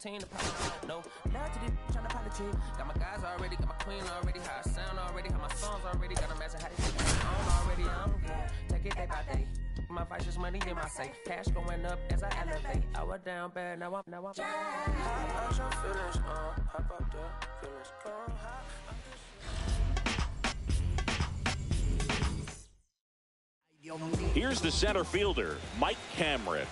team to pop. No, not to the trying to politic. Got my guys already, got my queen already, how I sound already, how my songs already, got a message how they take my own already. I don't care. Take it day by day. My vice is money in my safe. Cash going up as I elevate. I was down bad, now I'm hot your feelings, hop up there, feelings gone hot. Here's the center fielder, Mike Cameron.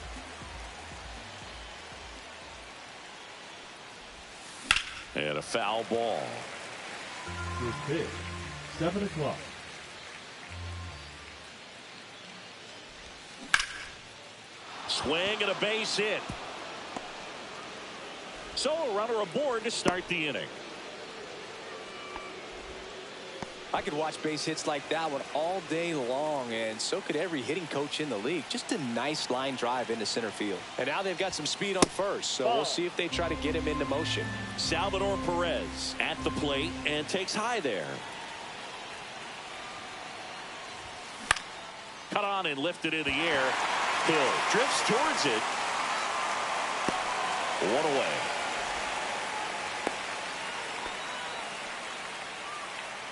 And a foul ball. First pitch, 7 o'clock. Swing and a base hit. So a runner aboard to start the inning. I could watch base hits like that one all day long, and so could every hitting coach in the league. Just a nice line drive into center field. And now they've got some speed on first, so we'll see if they try to get him into motion. Salvador Perez at the plate and takes high there. Cut on and lifted in the air. Hill drifts towards it. One away.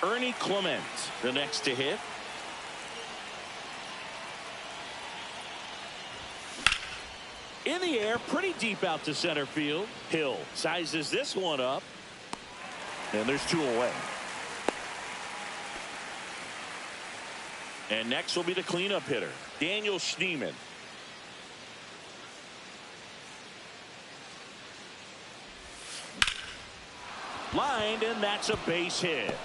Ernie Clement, the next to hit. In the air, pretty deep out to center field. Hill sizes this one up. And there's 2 away. And next will be the cleanup hitter, Daniel Schneemann. Lined, and that's a base hit.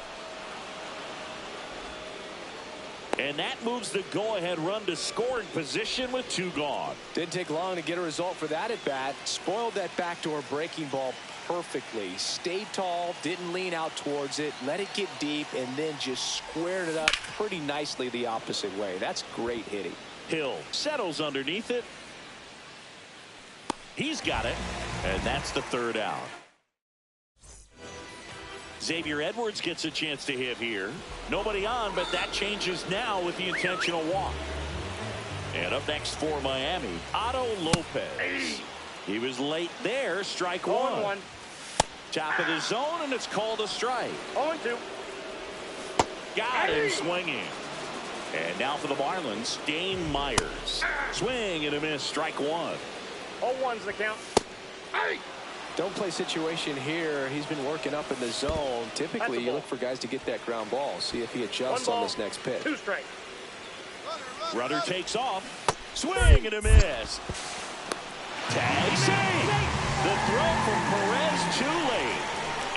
And that moves the go-ahead run to scoring position with 2 gone. Didn't take long to get a result for that at bat. Spoiled that backdoor breaking ball perfectly. Stayed tall, didn't lean out towards it, let it get deep, and then just squared it up pretty nicely the opposite way. That's great hitting. Hill settles underneath it. He's got it, and that's the 3rd out. Xavier Edwards gets a chance to hit here. Nobody on, but that changes now with the intentional walk. And up next for Miami, Otto Lopez. He was late there, strike 1. Top of the zone, and it's called a strike. 0-2. Got him swinging. And now for the Marlins, Dane Myers. Swing and a miss, strike 1. 0-1's the count. Don't play situation here. He's been working up in the zone. Typically, you look for guys to get that ground ball. See if he adjusts on this next pitch. 2 strikes. Runner takes off. Swing and a miss. Tag save. The throw from Perez too late.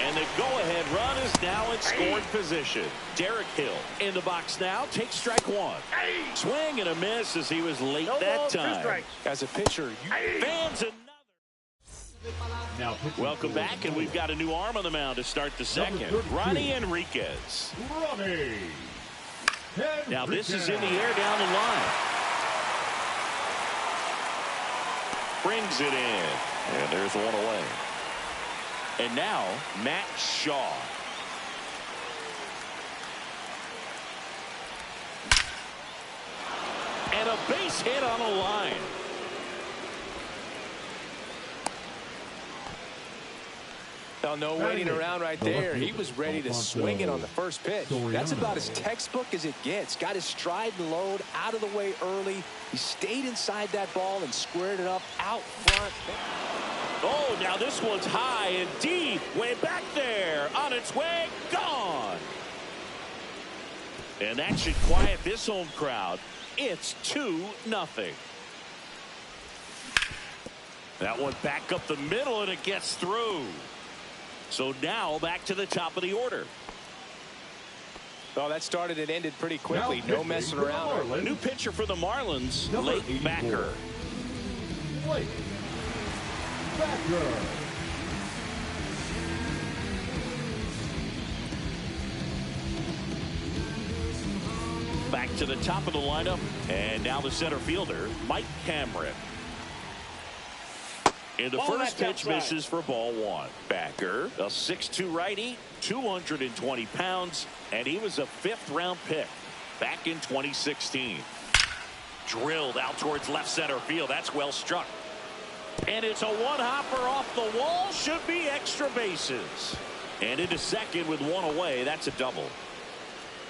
And the go-ahead run is now in scoring position. Derek Hill in the box now. Takes strike 1. Swing and a miss as he was late that time. As a pitcher, fans another. Now welcome back, and we've got a new arm on the mound to start the second. Ronnie Enriquez. Now this is in the air down the line. Brings it in. And there's 1 away. And now Matt Shaw. And a base hit on a line. No waiting around right there. He was ready to swing it on the first pitch. That's about as textbook as it gets. Got his stride and load out of the way early. He stayed inside that ball and squared it up out front. Oh, now this one's high and deep. Way back there. On its way. Gone. And that should quiet this home crowd. It's 2-0. That one back up the middle, and it gets through. So now back to the top of the order. Oh, that started and ended pretty quickly. No messing around. New pitcher for the Marlins, Blake Backer. Blake Backer. Back to the top of the lineup. And now the center fielder, Mike Cameron. And the first pitch misses for ball 1. Backer, a 6'2" righty, 220 pounds, and he was a 5th-round pick back in 2016. Drilled out towards left center field. That's well struck. And it's a one-hopper off the wall. Should be extra bases. And into second with one away. That's a double.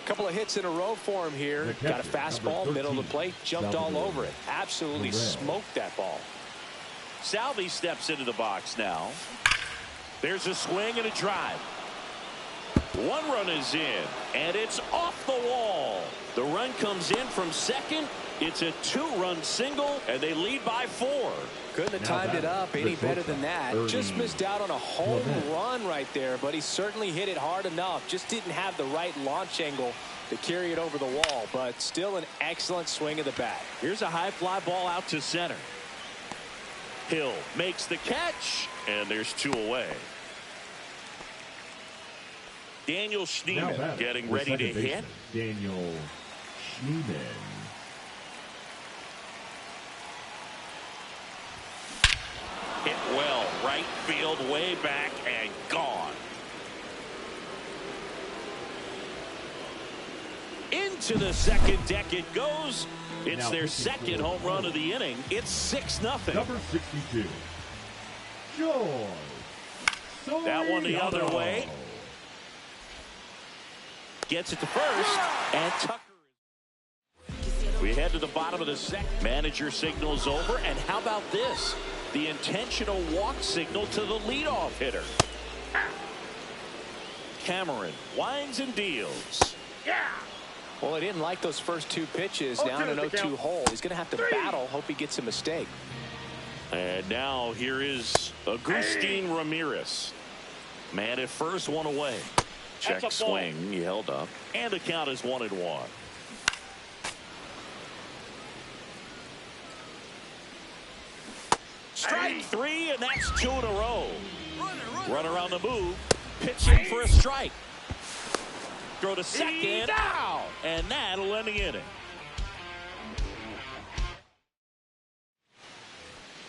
Couple of hits in a row for him here. Got a fastball, middle of the plate, jumped all over it. Absolutely smoked that ball. Salvi steps into the box now. There's a swing and a drive. One run is in, and it's off the wall. The run comes in from second. It's a two-run single, and they lead by 4. Couldn't have timed it up any better than that. Just missed out on a home run right there, but he certainly hit it hard enough. Just didn't have the right launch angle to carry it over the wall, but still an excellent swing of the bat. Here's a high fly ball out to center. Hill makes the catch, and there's 2 away. Daniel Schneemann getting ready to hit. Daniel Schneemann. Hit well, right field, way back, and gone. Into the second deck it goes. It's now their second home run of the inning. It's 6-0. Number 62, George Soriano. That one the other way. Gets it to first, and Tucker. We head to the bottom of the second. Manager signals over, and how about this? The intentional walk signal to the leadoff hitter. Cameron winds and deals. Well, he didn't like those first 2 pitches down an 0-2 hole. He's going to have to battle. Hope he gets a mistake. And now here is Agustin Ramirez. Man at first, one away. Check swing. He held up. And the count is 1-1. Strike 3, and that's 2 in a row. Runner on the move. Pitching for a strike. Throw to second. And that'll end the inning.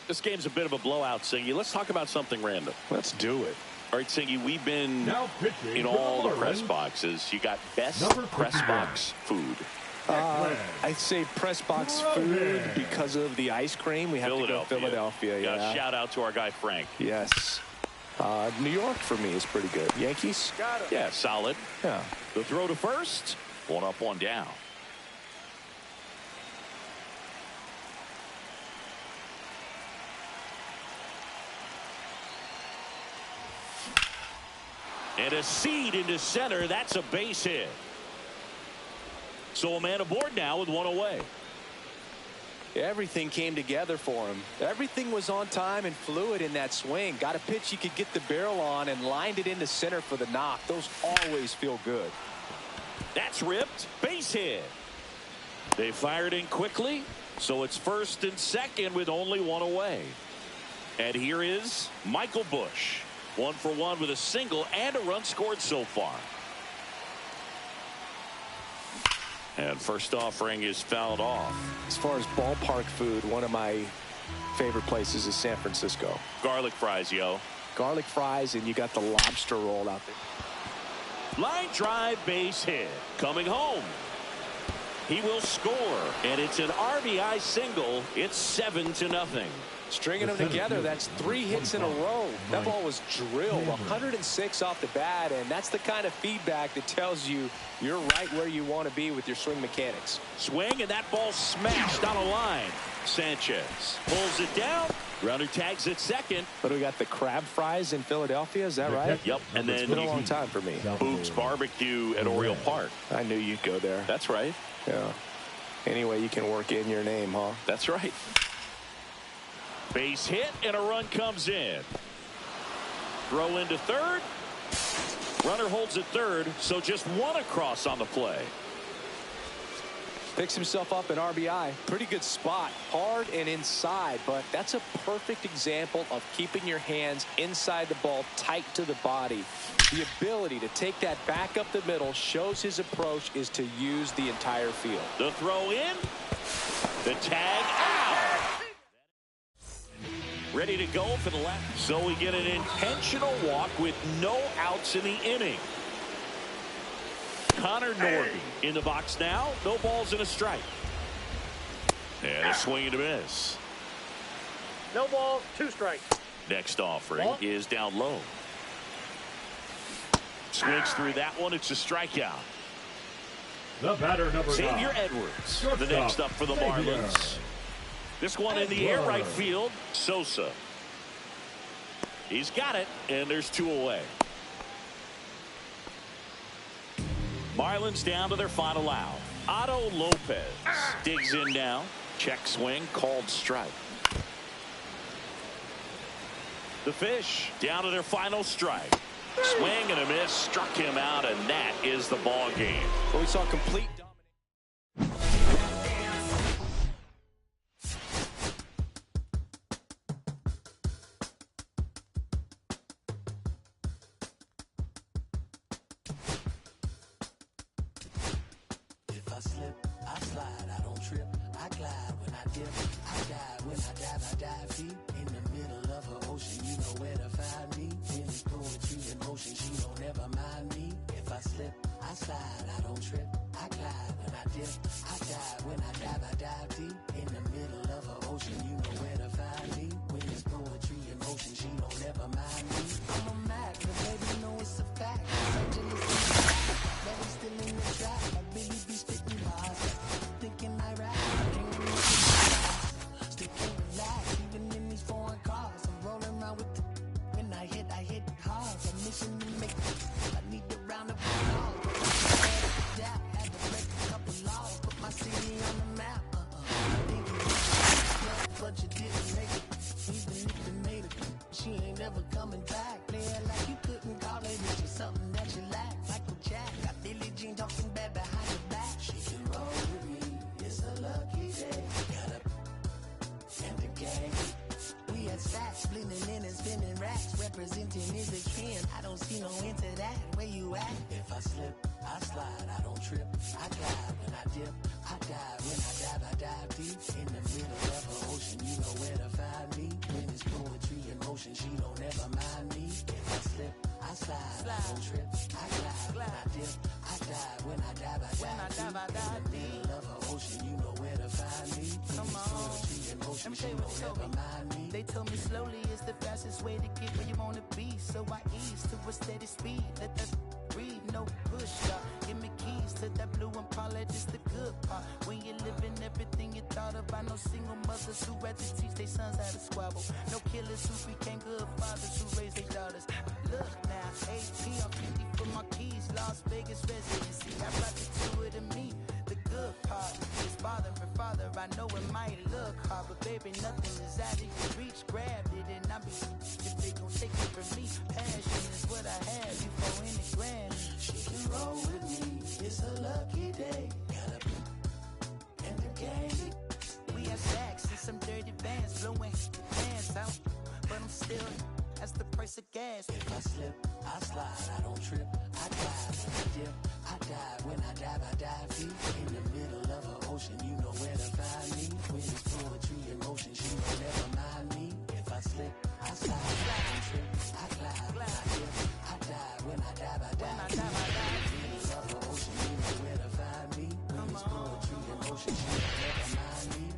This game's a bit of a blowout, Singy. Let's talk about something random. Let's do it. All right, Singy, we've been in all the press boxes. You got best press box food. I'd say press box food because of the ice cream. We have to go Philadelphia. Yeah. Shout out to our guy Frank. Yes. New York for me is pretty good. Yankees? Got it. Yeah, solid. Yeah. The throw to first. 1 up, 1 down. And a seed into center. That's a base hit. So a man aboard now with 1 away. Everything came together for him. Everything was on time and fluid in that swing. Got a pitch he could get the barrel on and lined it into center for the knock. Those always feel good. That's ripped. Base hit. They fired in quickly, so it's first and second with only 1 away. And here is Michael Busch. 1 for 1 with a single and a run scored so far. And first offering is fouled off. As far as ballpark food, one of my favorite places is San Francisco. Garlic fries, yo. Garlic fries, and you got the lobster roll out there. Line drive, base hit. Coming home. He will score, and it's an RBI single. It's 7-0. Stringing them together, that's 3 hits in a row. That ball was drilled, 106 off the bat, and that's the kind of feedback that tells you you're right where you want to be with your swing mechanics. Swing, and that ball smashed on a line. Sanchez pulls it down. Runner tags at second. But we got the crab fries in Philadelphia, is that right? Yep, and then it's been a long time for me. Boog's Barbecue at Oriole Park. I knew you'd go there. That's right. Yeah. Anyway, you can work in your name, huh? That's right. Base hit, and a run comes in. Throw into third. Runner holds at third, so just 1 across on the play. Picks himself up an RBI. Pretty good spot. Hard and inside, but that's a perfect example of keeping your hands inside the ball, tight to the body. The ability to take that back up the middle shows his approach is to use the entire field. The throw in. The tag out. Ready to go for the left. So we get an intentional walk with no outs in the inning. Connor Norby in the box now. No balls and a strike. And a swing and a miss. No ball, 2 strikes. Next offering is down low. Swings through that one. It's a strikeout. The batter, number 9. Xavier Edwards, the next up for the Marlins. This one in the air, right field. Sosa. He's got it, and there's 2 away. Marlins down to their final out. Otto Lopez digs in now. Check swing, called strike. The Fish down to their final strike. Swing and a miss, struck him out, and that is the ball game. Well, we saw complete domination. If I slip, I slide, I don't trip, I glide when I dip, I dive when I dive feet in the middle of an ocean. You know where to find me. When it's poetry in motion, she don't ever mind me. If I slip, I slide, I don't trip, I glide when I dip, I dive when I dive deep in the middle of an ocean. You know where to find me. When it's poetry in motion, she don't ever mind me. I'm a Mac, but baby, you know it's a fact. I'm jealous of the fact that I'm still in the trap. I really be spitting bars, thinking I rap. Still can't relax, even in these foreign cars. I'm rolling around with the when I hit hard. I'm mission to make I need the round of applause. Had to break a couple laws, put my city on the map. But you didn't make it. Even if you made it, she ain't never coming back. Play it like you couldn't call it. It's just something that you lack. Michael Jack got Billie Jean talking bad behind your back. She can roll with me. It's a lucky day. Got up and the gang. We had stacks, blending in and spinning racks. Representing is a trend. I don't see no end to that. Where you at? If I slip, I slide. I don't trip. I glide when I dip. I dive when I dive deep in the middle of an ocean. You know where to find me. When it's poetry in motion, she don't ever mind me. If I slip, I slide. I don't trip. I glide when I dip. I dive when I dive deep in the middle of an ocean. You know where to find me. When it's poetry in motion, she don't ever mind me. They told me slowly is the fastest way to get where you wanna be. So I ease to a steady speed. Let that breathe, no push up. Give me keys to that blue Impala, this the good part. When you're living everything you thought about. No single mothers who had to teach their sons how to squabble. No killers who became good fathers who raised their daughters. Look now, AP, I'm 50 for my keys. Las Vegas residency, I brought the two of me. The good part is father and father. I know it might look hard, but baby, nothing is out of your reach. Grabbed it and I be if they gon' take it from me. Passion is what I have before any grand. She can roll with me. It's a lucky day. Got up and the gang. We have stacks and some dirty bands blowing hands out, but I'm still. That's the price of gas. If I slip, I slide, I don't trip. I dive when I dip, I dive when I dive deep in the middle of an ocean. You know where to find me. When it's poetry in motion, she don't ever mind me. If I slip, I slide, I don't trip. I glide when I dip, I dive when I dive deep in the middle of an ocean. You know where to find me. When it's poetry in motion, she don't ever mind me.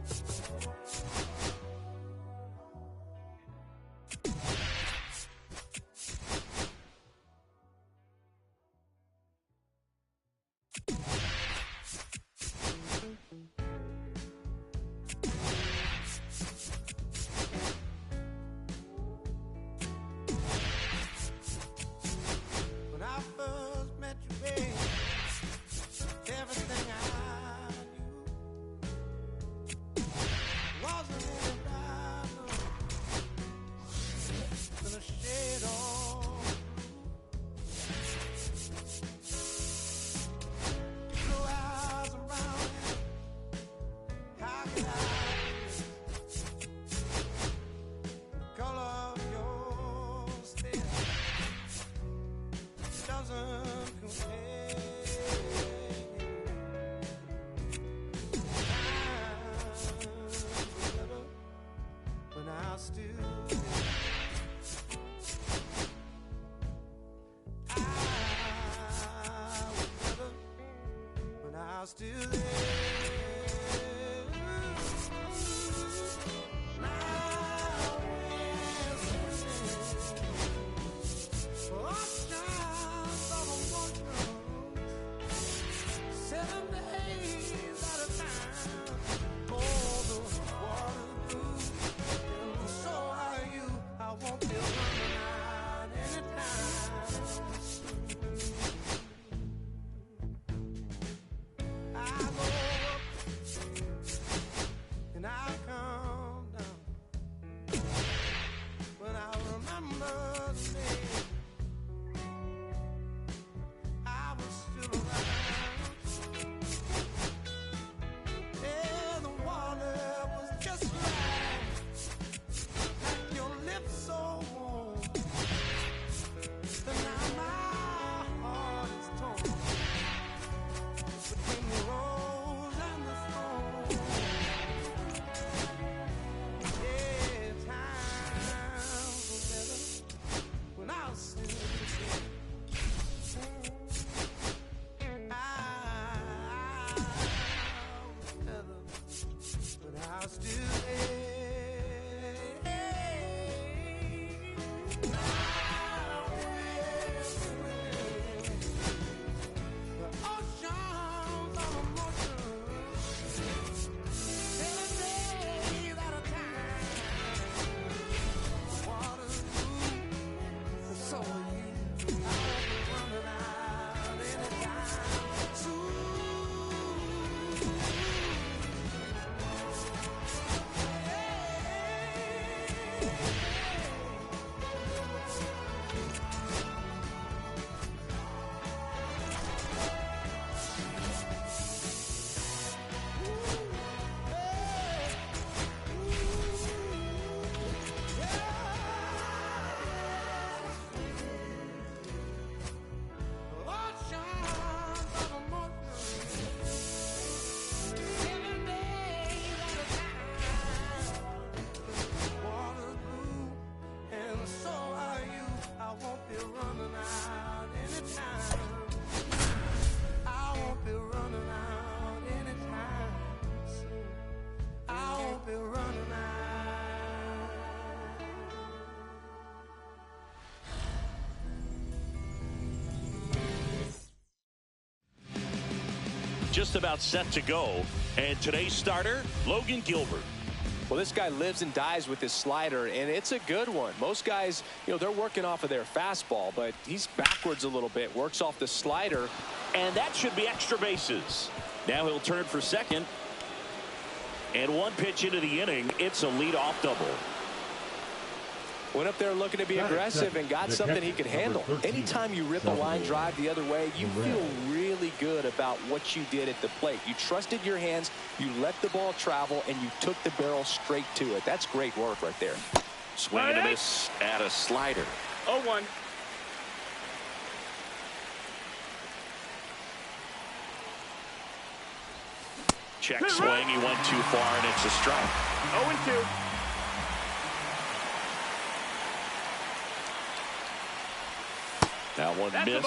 I'll still just about set to go. And today's starter, Logan Gilbert. Well, this guy lives and dies with his slider, and it's a good one. Most guys, they're working off of their fastball, but he's backwards a little bit, works off the slider. And that should be extra bases. Now he'll turn for second. And one pitch into the inning, it's a leadoff double. Went up there looking to be aggressive and got something he could handle. Anytime you rip a line drive the other way, you feel really good about what you did at the plate. You trusted your hands, you let the ball travel, and you took the barrel straight to it. That's great work right there. Swing and a miss at a slider. 0-1. Check swing, he went too far, and it's a strike. 0-2. That one missed.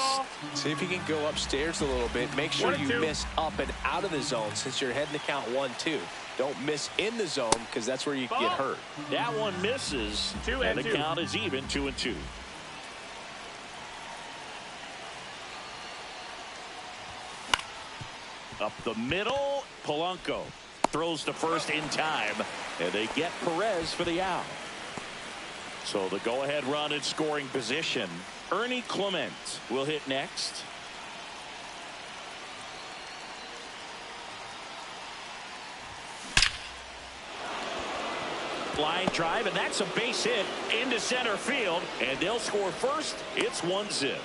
See if you can go upstairs a little bit. Make sure you miss up and out of the zone since you're heading to count 1-2. Don't miss in the zone because that's where you can get hurt. That one misses, and the count is even, 2-2. Up the middle, Polanco throws to first in time, and they get Perez for the out. So the go-ahead run in scoring position. Ernie Clement will hit next. Line drive, and that's a base hit into center field, and they'll score first. It's 1-0.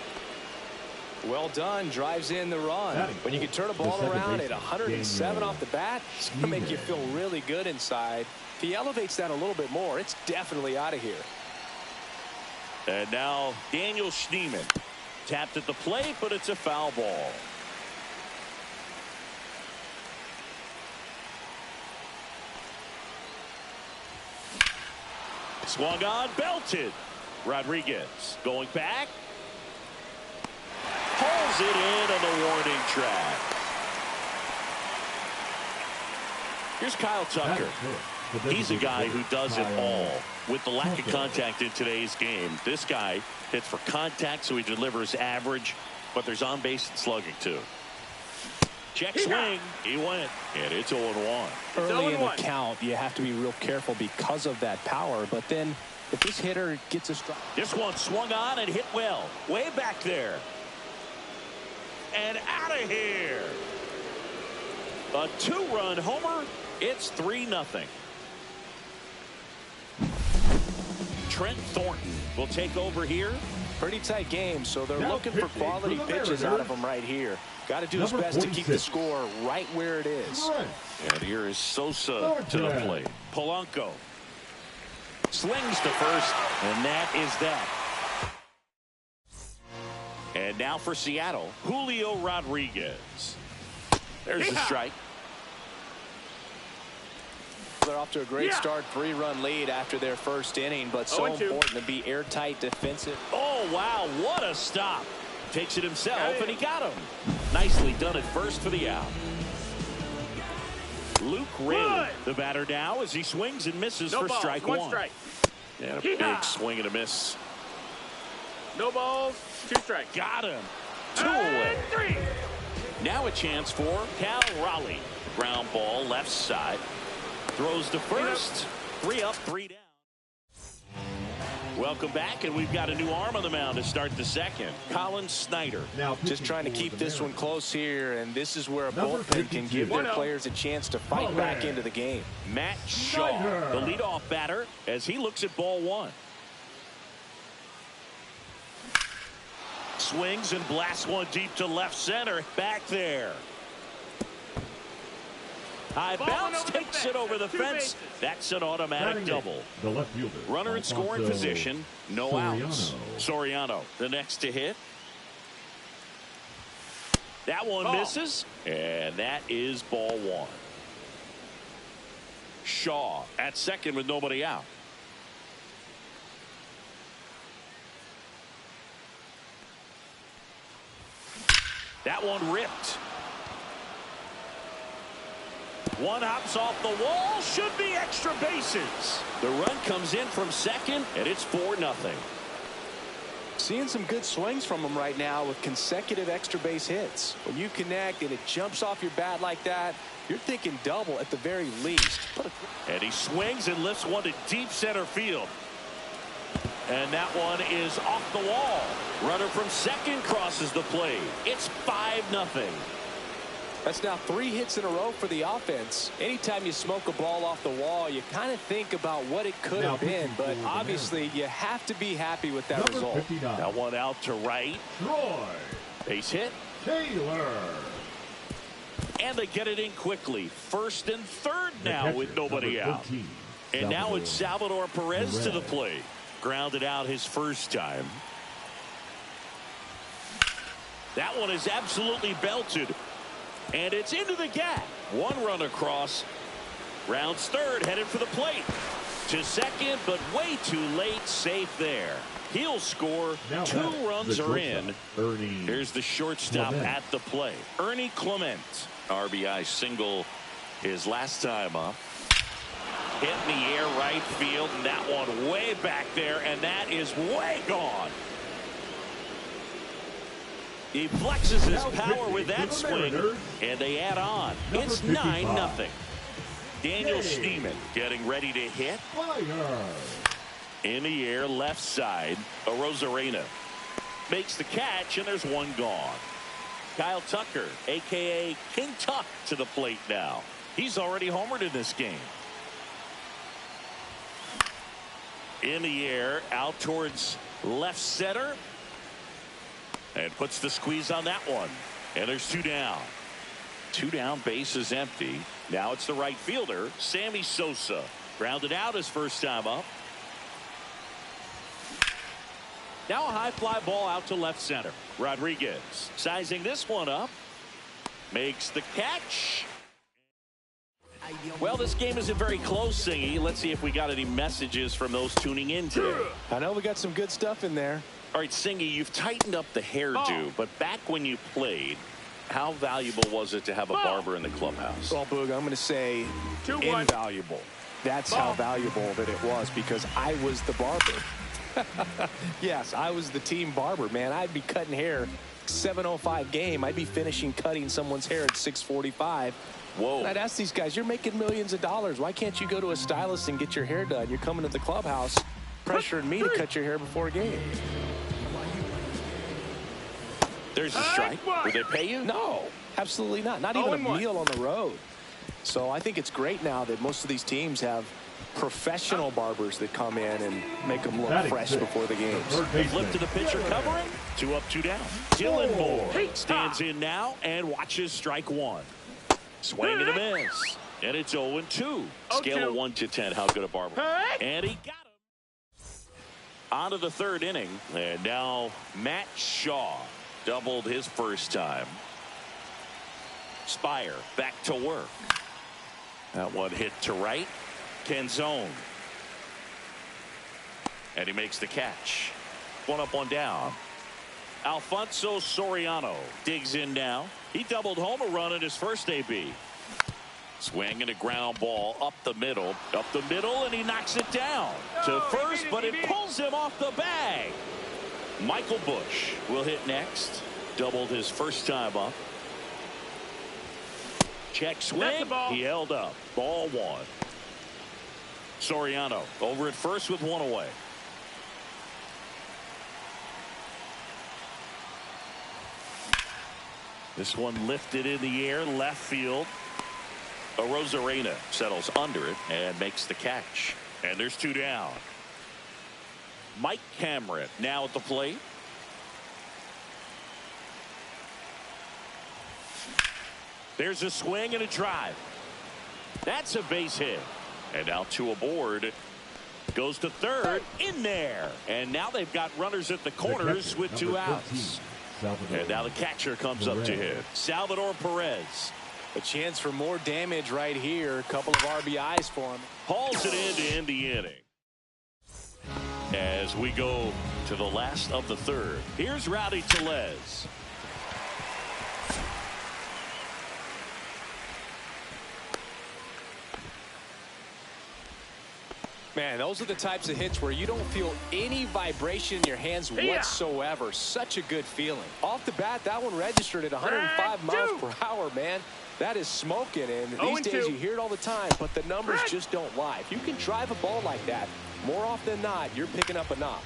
Well done. Drives in the run. When you can turn a ball around at 107 off the bat, it's going to make you feel really good inside. If he elevates that a little bit more, it's definitely out of here. And now Daniel Schneemann tapped at the plate, but it's a foul ball. Swung on, belted. Rodriguez going back. Pulls it in on the warning track. Here's Kyle Tucker. He's a guy who does it all. With the lack of contact in today's game, this guy hits for contact, so he delivers average, but there's on base and slugging too. Check swing, he went, and it's 0-1. Early in the count, you have to be real careful because of that power, but then if this hitter gets a strike. This one swung on and hit well, way back there. And out of here. A 2-run homer. It's 3-0. Trent Thornton will take over here. Pretty tight game, so they're looking for quality pitches out of him right here. Got to do his best to keep the score right where it is. And here is Sosa to the plate. Polanco slings to first, and that is that. And now for Seattle, Julio Rodriguez. There's the strike. They're off to a great start, 3-run lead after their first inning, but so important to be airtight defensive. Oh, wow, what a stop. Takes it himself, and he got him. Nicely done at first for the out. Luke Ray, the batter now, as he swings and misses for strike one. Strike. And a big swing and a miss. No balls, 2 strikes. Got him. 2 away. 3. Now a chance for Cal Raleigh. Ground ball left side. Throws to first. 3 up, 3 down. Welcome back, and we've got a new arm on the mound to start the second. Colin Snyder. Now Just trying to keep this one close here, and this is where a bullpen can give their players a chance to fight back into the game. Matt Shaw, the leadoff batter, as he looks at ball 1. Swings and blasts one deep to left center. Back there. High bounce, takes it over the fence. That's an automatic double. The left fielder. Runner in scoring position. No outs. Soriano, the next to hit. That one misses, and that is ball 1. Shaw at second with nobody out. That one ripped. One hops off the wall. Should be extra bases. The run comes in from second, and it's 4-0. Seeing some good swings from him right now with consecutive extra base hits. When you connect and it jumps off your bat like that, you're thinking double at the very least. And he swings and lifts one to deep center field. And that one is off the wall. Runner from second crosses the plate. It's 5-0. That's now 3 hits in a row for the offense. Anytime you smoke a ball off the wall, you kind of think about what it could have been, but obviously you have to be happy with that result. 59. That one out to right. Troy Base hit. Taylor. And they get it in quickly. First and third now with nobody out. And now it's Salvador Perez to the plate. Grounded out his first time. That one is absolutely belted. And it's into the gap. 1 run across. Rounds third, headed for the plate. To second, but way too late. Safe there. He'll score. Now 2 runs are in. Ernie. Here's the shortstop at the plate. Ernie Clement. RBI single his last time up. Hit in the air right field. And that one way back there. And that is way gone. He flexes his power with that swing, and they add on. It's 9-0. Daniel Schneemann getting ready to hit. In the air, left side. Arozarena makes the catch, and there's one gone. Kyle Tucker, a.k.a. King Tuck, to the plate now. He's already homered in this game. In the air, out towards left center. And puts the squeeze on that one. And there's 2 down. 2 down, base is empty. Now it's the right fielder, Sammy Sosa. Grounded out his first time up. Now a high fly ball out to left center. Rodriguez sizing this one up. Makes the catch. Well, this game isn't very close, Singy. Let's see if we got any messages from those tuning in today. I know we got some good stuff in there. All right, Singy, you've tightened up the hairdo, but back when you played, how valuable was it to have a barber in the clubhouse? Well, Boog, I'm going to say invaluable. That's how valuable that it was, because I was the barber. Yes, I was the team barber, man. I'd be cutting hair 7:05 game. I'd be finishing cutting someone's hair at 6:45. Whoa. And I'd ask these guys, you're making millions of dollars. Why can't you go to a stylist and get your hair done? You're coming to the clubhouse pressuring me to cut your hair before a game. There's a strike. Did they pay you? No, absolutely not. Not even a meal on the road. So I think it's great now that most of these teams have professional barbers that come in and make them look fresh before the games. Flip to the pitcher covering. 2 up, 2 down. Dylan Moore stands in now and watches strike 1. Swing and a miss. And it's 0-2. Scale of 1 to 10. How good a barber. And he got him. On to the third inning. And now Matt Shaw doubled his first time. Spire back to work. That one hit to right. Canzone. And he makes the catch. 1 up, 1 down. Alfonso Soriano digs in now. He doubled home a run in his first AB. Swing and a ground ball up the middle, and he knocks it down to first, but it pulls him off the bag. Michael Busch will hit next. Doubled his first time up. Check swing. He held up. Ball one. Soriano over at first with one away. This one lifted in the air, left field. Arozarena settles under it and makes the catch. And there's two down. Mike Cameron now at the plate. There's a swing and a drive. That's a base hit. And now two aboard. Goes to third. In there. And now they've got runners at the corners with two outs. And now the catcher comes up to hit. Salvador Perez. A chance for more damage right here. A couple of RBIs for him. Hauls it in to end the inning. As we go to the last of the third. Here's Rowdy Tellez. Man, those are the types of hits where you don't feel any vibration in your hands whatsoever. Such a good feeling. Off the bat, that one registered at 105 miles per hour, man. That is smoking, and these days you hear it all the time, but the numbers just don't lie. If you can drive a ball like that, more often than not, you're picking up a knock.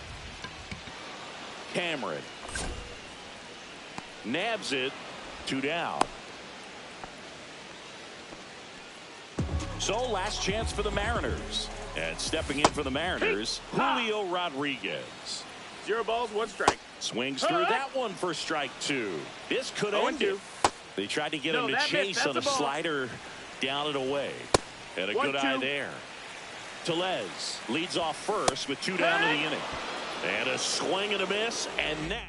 Cameron nabs it. Two down. So last chance for the Mariners. And stepping in for the Mariners, Julio Rodriguez. 0 balls, 1 strike. Swings through that one for strike two. This could end it. They tried to get him to chase on a slider down and away. And a good eye there. Tellez leads off first with two down in the inning. And a swing and a miss, and that.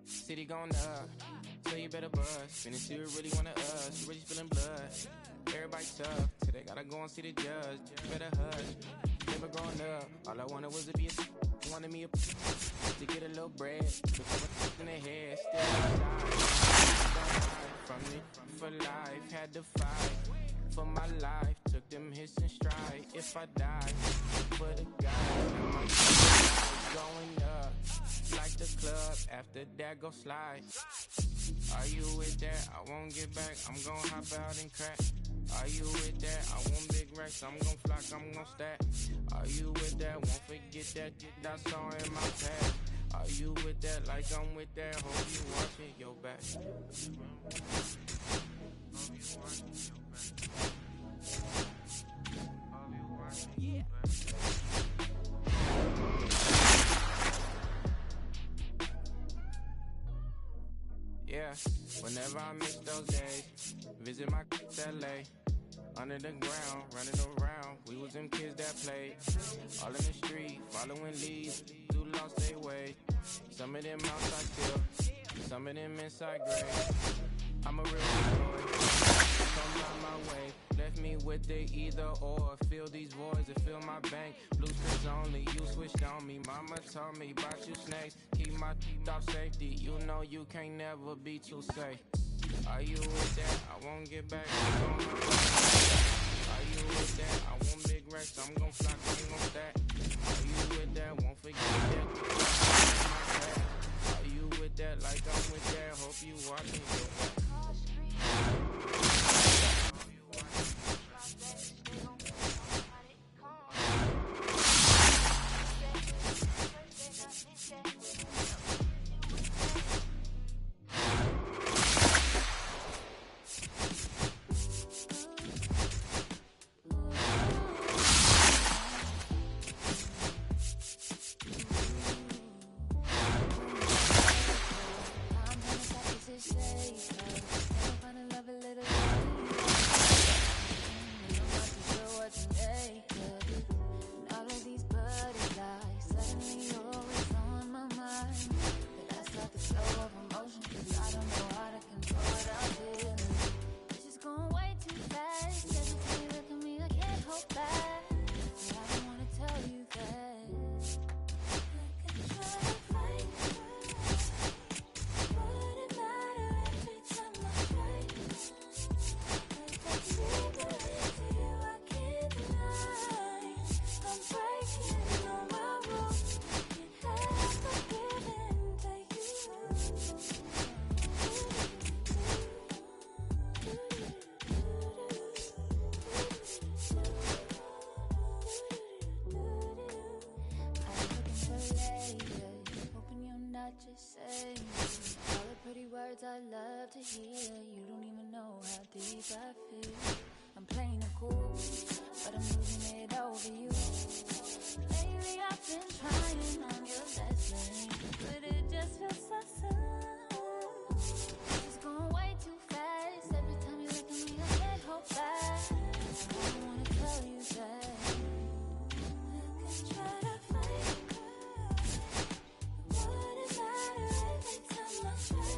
City going up, so you better buzz. Finish you really wanna us, you really spilling blood. Everybody tough, today gotta go and see the judge. You better hush, never growing up. All I wanted was to be a wanted me to get a little bread. Before in the head, still from me for life, had to fight for my life. Took them hits in stride. If I die for the guy, going up like the club. After that, go slide. Are you with that? I won't get back. I'm gonna hop out and crack. Are you with that? I want big racks. I'm gonna flock. I'm gonna stack. Are you with that? Won't forget that I saw in my past. Are you with that? Like I'm with that. Hope you watching your back. Yeah. Yeah, whenever I miss those days, visit my LA. Under the ground, running around, we was them kids that played. All in the street, following leads, who lost their way. Some of them outside still, some of them inside grave. I'm a real boy, come on my way. Left me with the either or. Fill these voids and fill my bank. Blue scripts only, you switched on me. Mama told me about you snakes. Keep my teeth off safety. You know you can't never be too safe. Are you with that? I won't get back. Are you with that? I want big racks. I'm gon' flock, I'm gon' stack. Are you with that? Won't forget that. Are you with that? Like I'm with that. Hope you watching your back. Say to hear. You don't even know how deep I feel. I'm playing it cool, but I'm losing it over you. Lately I've been trying on your lesson, but it just feels so soon. It's going way too fast. Every time you look at me, I can't hold back. I don't wanna tell you that I could try to fight it, but what is matter every time I try?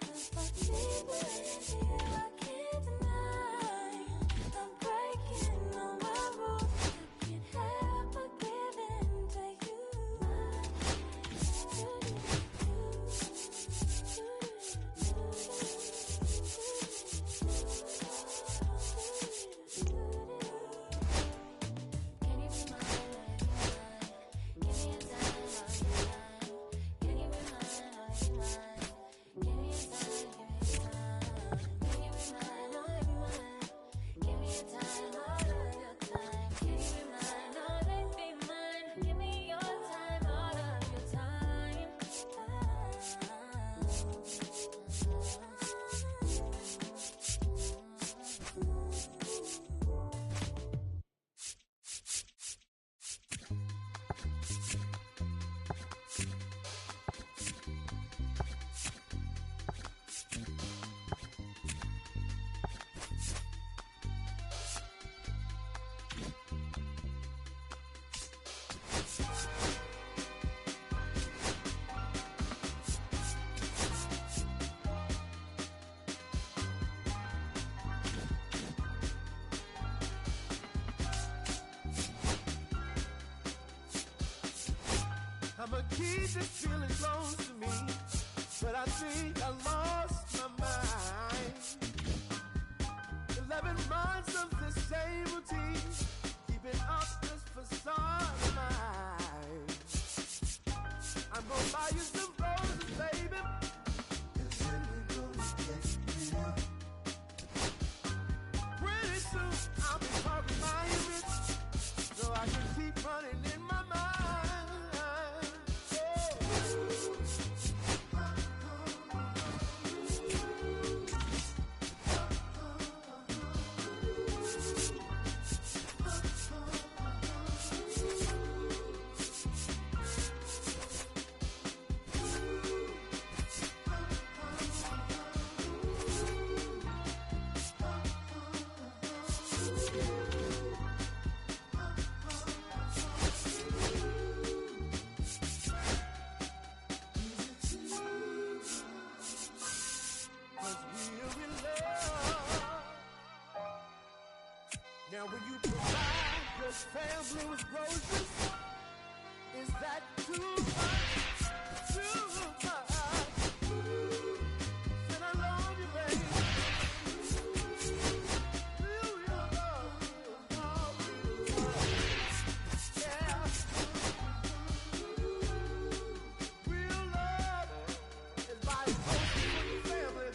'Cause my people is you, I can't deny. I'm breaking all my rules. I can't help but give in to you. I'ma keep this feeling close to me, but I think I lost my mind. 11 months of the same routine, keeping up this facade of mine. I'm gonna buy you some roses, baby. Pretty soon I'll be talking my image, so I can keep running in my mind. Now when you provide your family with roses, is that too much? Too much? Said I love you, baby. Real love. Yeah. Real love is buying roses for your family.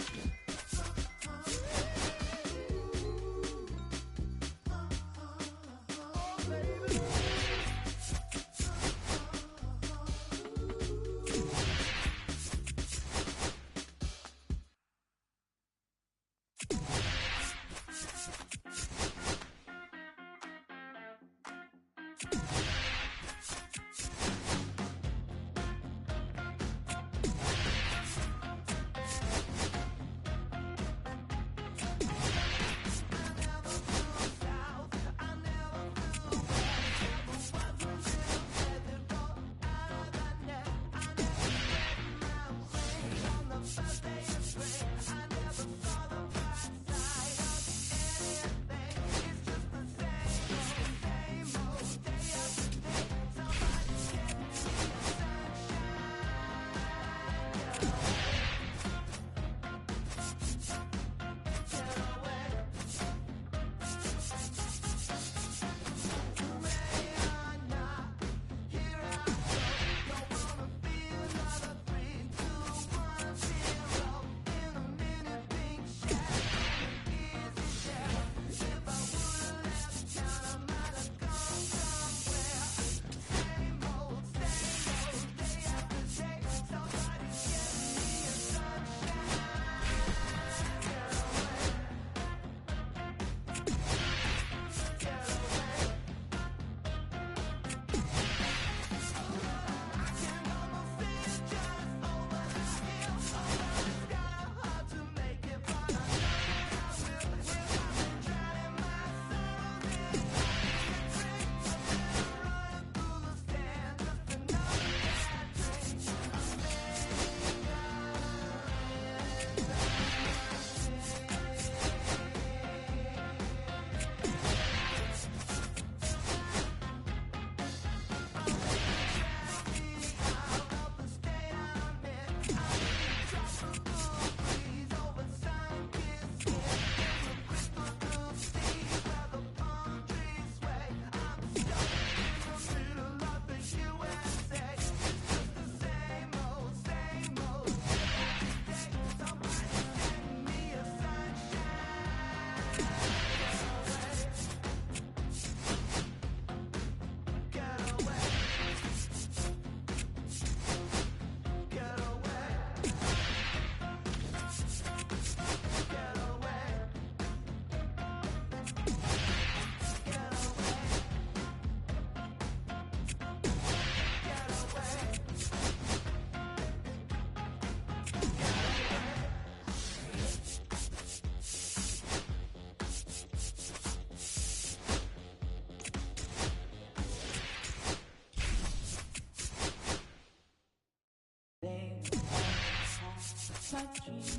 my dreams.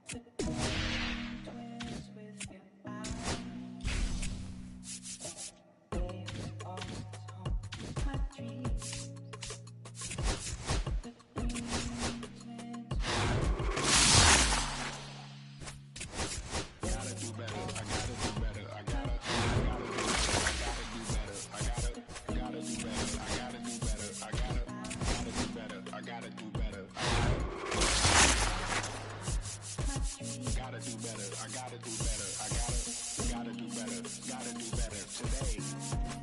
The twins with your eyes. They always haunt my dreams. The green twins. Gotta do better. I gotta do better. I gotta do better. I gotta do better. I gotta do better. I gotta do better. I gotta do better. I gotta do better. Gotta do better. I gotta do better. I gotta do better. Gotta do better today.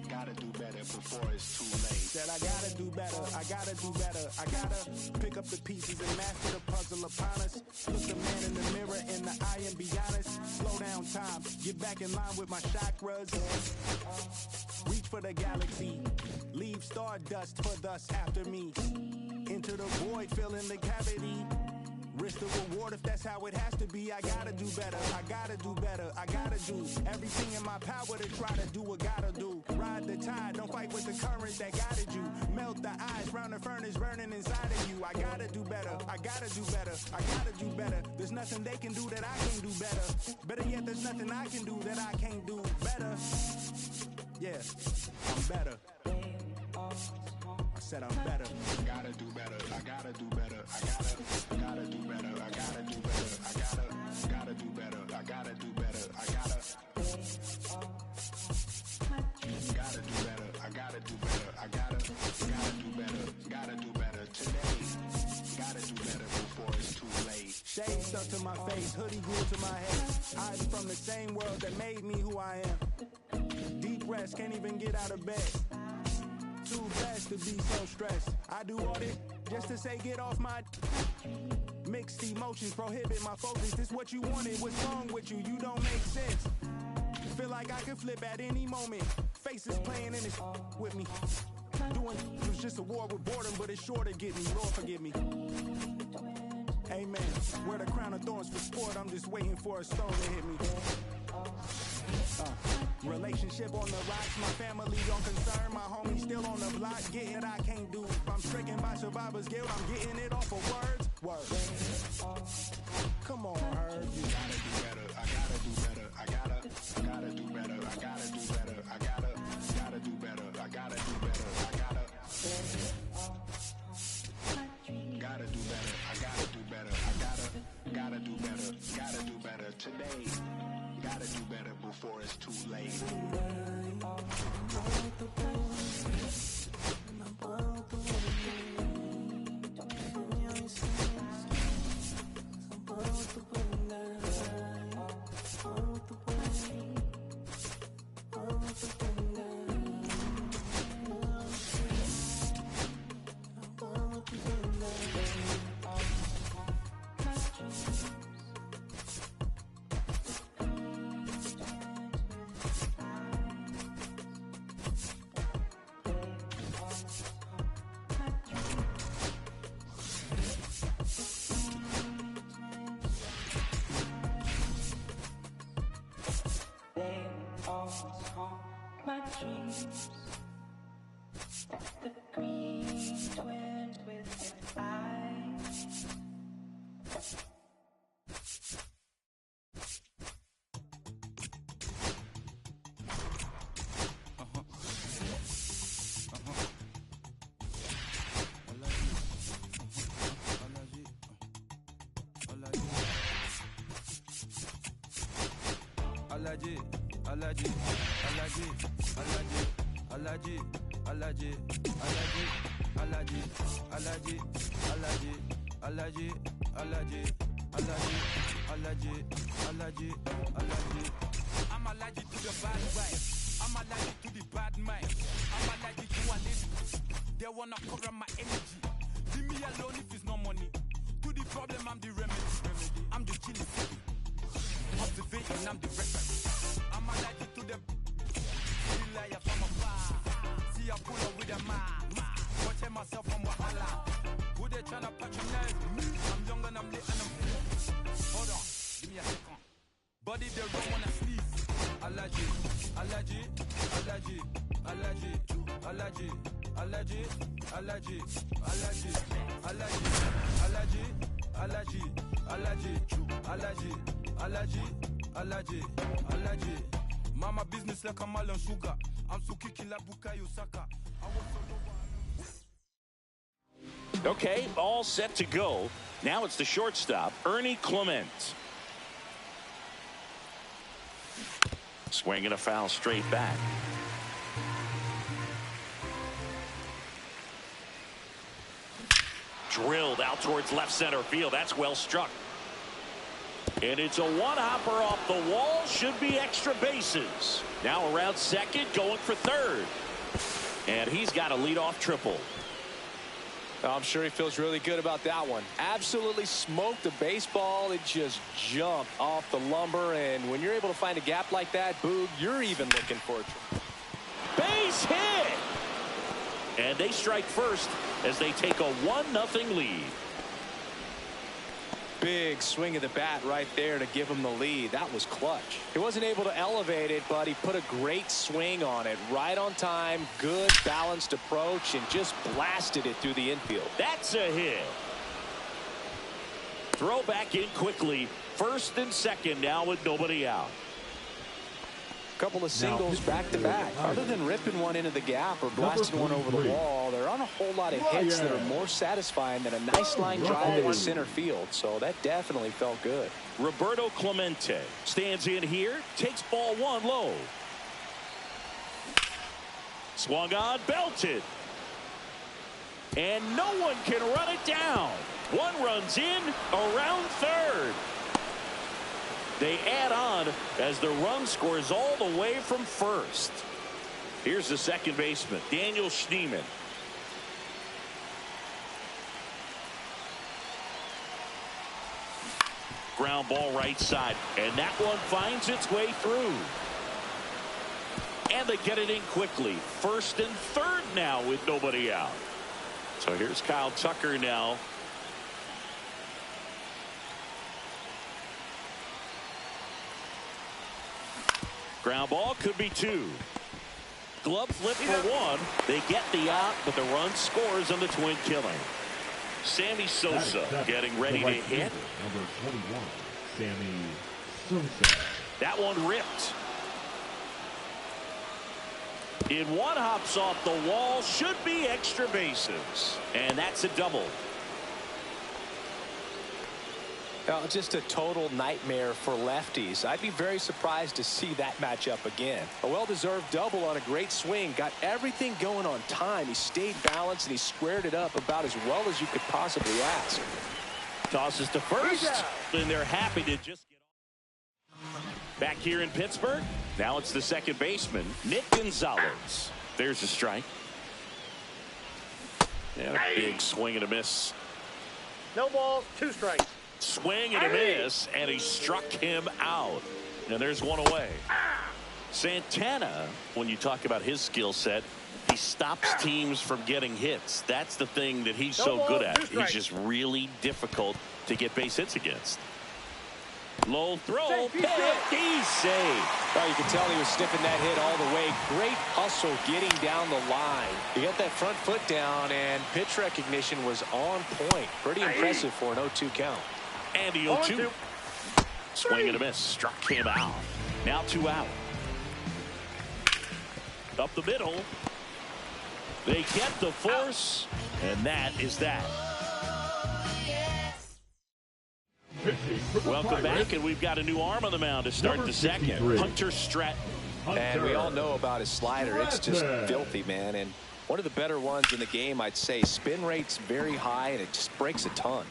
Gotta do better before it's too late. Said I gotta do better. I gotta do better. I gotta pick up the pieces and master the puzzle upon us. Look the man in the mirror in the eye and be honest. Slow down time. Get back in line with my chakras. Reach for the galaxy. Leave stardust for thus after me. Into the void, fill in the cavity. Risk the reward if that's how it has to be. I gotta do better. I gotta do better. I gotta do everything in my power to try to do what gotta do. Ride the tide, don't fight with the current that guided you. Melt the ice round the furnace burning inside of you. I gotta do better. I gotta do better. I gotta do better. There's nothing they can do that I can't do better. Better yet, there's nothing I can do that I can't do better. Yeah, I'm better. I said I'm better. I gotta do better. I gotta do better. I gotta do better. I gotta do better. I gotta do better. I gotta do better. I gotta do better. I gotta do better. I gotta do better. Gotta do better today. Gotta do better before it's too late. Shade stuck to my face, hoodie glued to my head. Hiding from the same world that made me who I am. Deep rest, can't even get out of bed. Too blessed to be so stressed. I do all this just to say get off my. Mixed emotions prohibit my focus. This what you wanted, what's wrong with you? You don't make sense. Feel like I can flip at any moment. Faces playing in this with me. Doing it was just a war with boredom, but it's sure to get me. Lord forgive me. Amen. Wear the crown of thorns for sport. I'm just waiting for a stone to hit me. Relationship on the rocks, my family don't concern. My homie still on the block, getting it I can't do. If I'm stricken by survivor's guilt, I'm getting it off of words. Come on, Herb. You gotta do better. I gotta do better. I gotta do better. I gotta do better. I gotta do better. I gotta do better. I gotta do better. I gotta do better. I gotta do better. Gotta do better today. Gotta do better before it's too late. My dreams, the green twins with your eyes. I'm allergic to the bad vibe. I'm allergic to the bad mind. I'm allergic to a lady. They wanna cover my energy. Leave me alone if it's no money. To the problem, I'm the remedy. I'm the chilling. Observation, I'm the reference. I'm allergic to the liar from afar. See, I pull up with a man. Watching myself from Wahala. Who they tryna patronize me? I'm young and I'm lit and I'm free. Hold on, give me a second. Body they don't wanna sneeze. Allergy, allergy, allergy, allergy, allergy. allergic, allergic, allergic, allergic, allergic, allergic, allergic, allergic, allergic, allergic. Mama business like a malon sugar. I'm so kicking like Bukayo Saka. Okay, all set to go. Now it's the shortstop, Ernie Clement. Swinging a foul straight back. Drilled out towards left center field. That's well struck. And it's a one-hopper off the wall. Should be extra bases. Now around second, going for third. And he's got a leadoff triple. I'm sure he feels really good about that one. Absolutely smoked the baseball. It just jumped off the lumber. And when you're able to find a gap like that, Boog, you're even looking for it. Base hit. And they strike first as they take a 1-0 lead. Big swing of the bat right there to give him the lead. That was clutch. He wasn't able to elevate it, but he put a great swing on it. Right on time, good balanced approach, and just blasted it through the infield. That's a hit. Throw back in quickly. First and second now with nobody out. Couple of singles back-to-back. Other than ripping one into the gap or blasting one over the wall, there aren't a whole lot of hits that are more satisfying than a nice line drive into center field. So that definitely felt good. Roberto Clemente stands in here, takes ball one low. Swung on, belted. And no one can run it down. One runs in around third. They add on as the run scores all the way from first. Here's the second baseman, Daniel Schneemann. Ground ball right side, and that one finds its way through. And they get it in quickly. First and third now with nobody out. So here's Kyle Tucker now. Ground ball could be two. Glove flip for one. They get the out, but the run scores on the twin killing. Sammy Sosa getting ready to hit. Number 21, Sammy Sosa. That one ripped. In one, hops off the wall. Should be extra bases. And that's a double. Just a total nightmare for lefties. I'd be very surprised to see that matchup again. A well-deserved double on a great swing. Got everything going on time. He stayed balanced and he squared it up about as well as you could possibly ask. Tosses to first. And they're happy to just get off. Back here in Pittsburgh. Now it's the second baseman, Nick Gonzalez. There's a strike. And a big swing and a miss. No balls, 2 strikes. Swing and a miss, and he struck him out. And there's one away. Santana, when you talk about his skill set, he stops teams from getting hits. That's the thing that he's so good at. He's just really difficult to get base hits against. Low throw, pick, he's saved. Oh, you can tell he was sniffing that hit all the way. Great hustle getting down the line. He got that front foot down, and pitch recognition was on point. Pretty impressive for an 0-2 count. And the 0-2. Swing and a miss. Struck him out. Now 2 out. Up the middle. They get the force, and that is that. Welcome back, and we've got a new arm on the mound to start the second. Hunter Stratton. And we all know about his slider. It's just filthy, man. And one of the better ones in the game, I'd say. Spin rate's very high, and it just breaks a ton.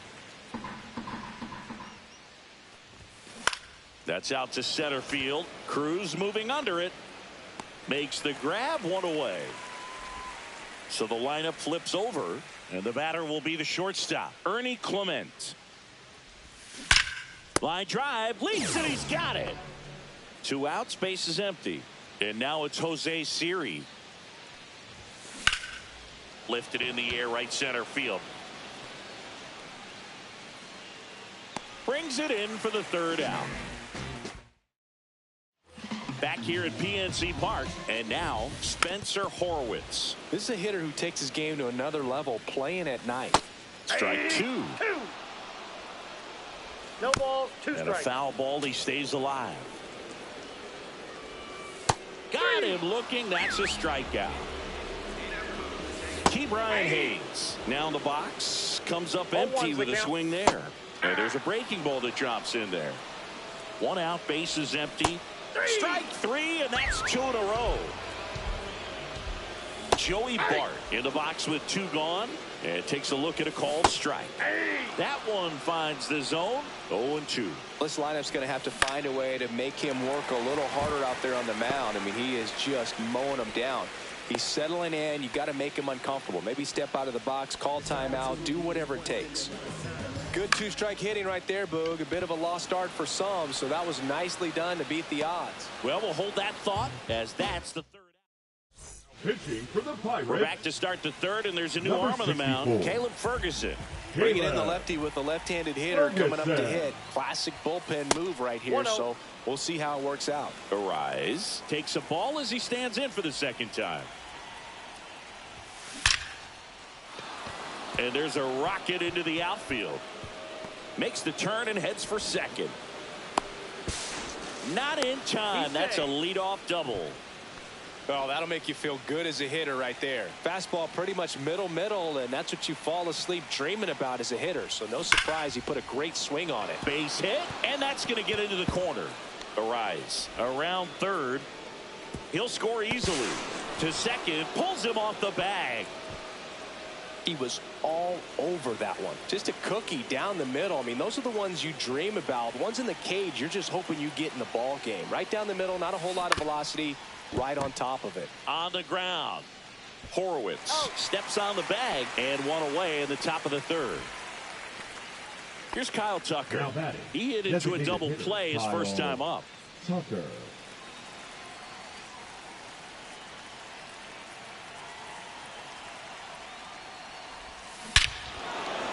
That's out to center field. Cruz moving under it. Makes the grab, one away. So the lineup flips over, and the batter will be the shortstop, Ernie Clement. Line drive, leaps it, he's got it. 2 outs, base is empty. And now it's Jose Siri. Lifted in the air, right center field. Brings it in for the 3rd out. back here at PNC Park. And now Spencer Horwitz. This is a hitter who takes his game to another level, playing at night. Strike two. No balls, 2 strikes. And a foul ball. He stays alive. Got him looking. That's a strikeout. Ke'Bryan Hayes now in the box. Comes up empty with a swing there. And there's a breaking ball that drops in there. 1 out, bases empty. Strike 3, and that's 2 in a row. Joey Bart in the box with 2 gone. And takes a look at a called strike. That one finds the zone. 0-2. This lineup's going to have to find a way to make him work a little harder out there on the mound. I mean, he is just mowing them down. He's settling in. You got to make him uncomfortable. Maybe step out of the box, call timeout, do whatever it takes. Good 2-strike hitting right there, Boog. A bit of a lost start for some, so that was nicely done to beat the odds. Well, we'll hold that thought as that's the 3rd. Pitching for the Pirates. We're back to start the 3rd, and there's a new arm on the mound. Caleb Ferguson. Bringing in the lefty with the left-handed hitter coming up to hit. Classic bullpen move right here, so we'll see how it works out. Arise takes a ball as he stands in for the 2nd time. And there's a rocket into the outfield. Makes the turn and heads for 2nd. Not in time. That's a leadoff double. Well, that'll make you feel good as a hitter right there. Fastball pretty much middle, and that's what you fall asleep dreaming about as a hitter. So no surprise he put a great swing on it. Base hit, and that's going to get into the corner. Arise around 3rd. He'll score easily. To 2nd, pulls him off the bag. He was all over that one. Just a cookie down the middle. I mean, those are the ones you dream about. Ones in the cage, you're just hoping you get in the ball game. Right down the middle, not a whole lot of velocity. Right on top of it. On the ground. Horwitz steps on the bag and 1 away in the top of the 3rd. Here's Kyle Tucker. He hit into a double play his first time up. Tucker.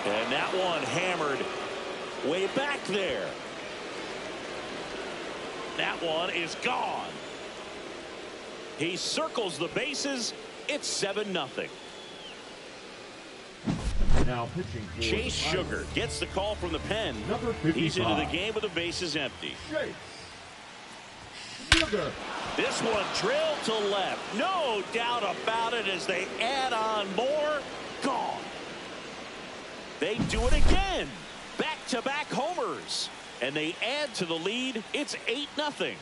And that one hammered way back there. That one is gone. He circles the bases. It's 7-0. Now pitching for Chase Sugar gets the call from the pen. He's into the game with the bases empty. Chase Sugar. This one drilled to left. No doubt about it as they add on more. Gone. They do it again. Back-to-back homers. And they add to the lead. It's 8-0.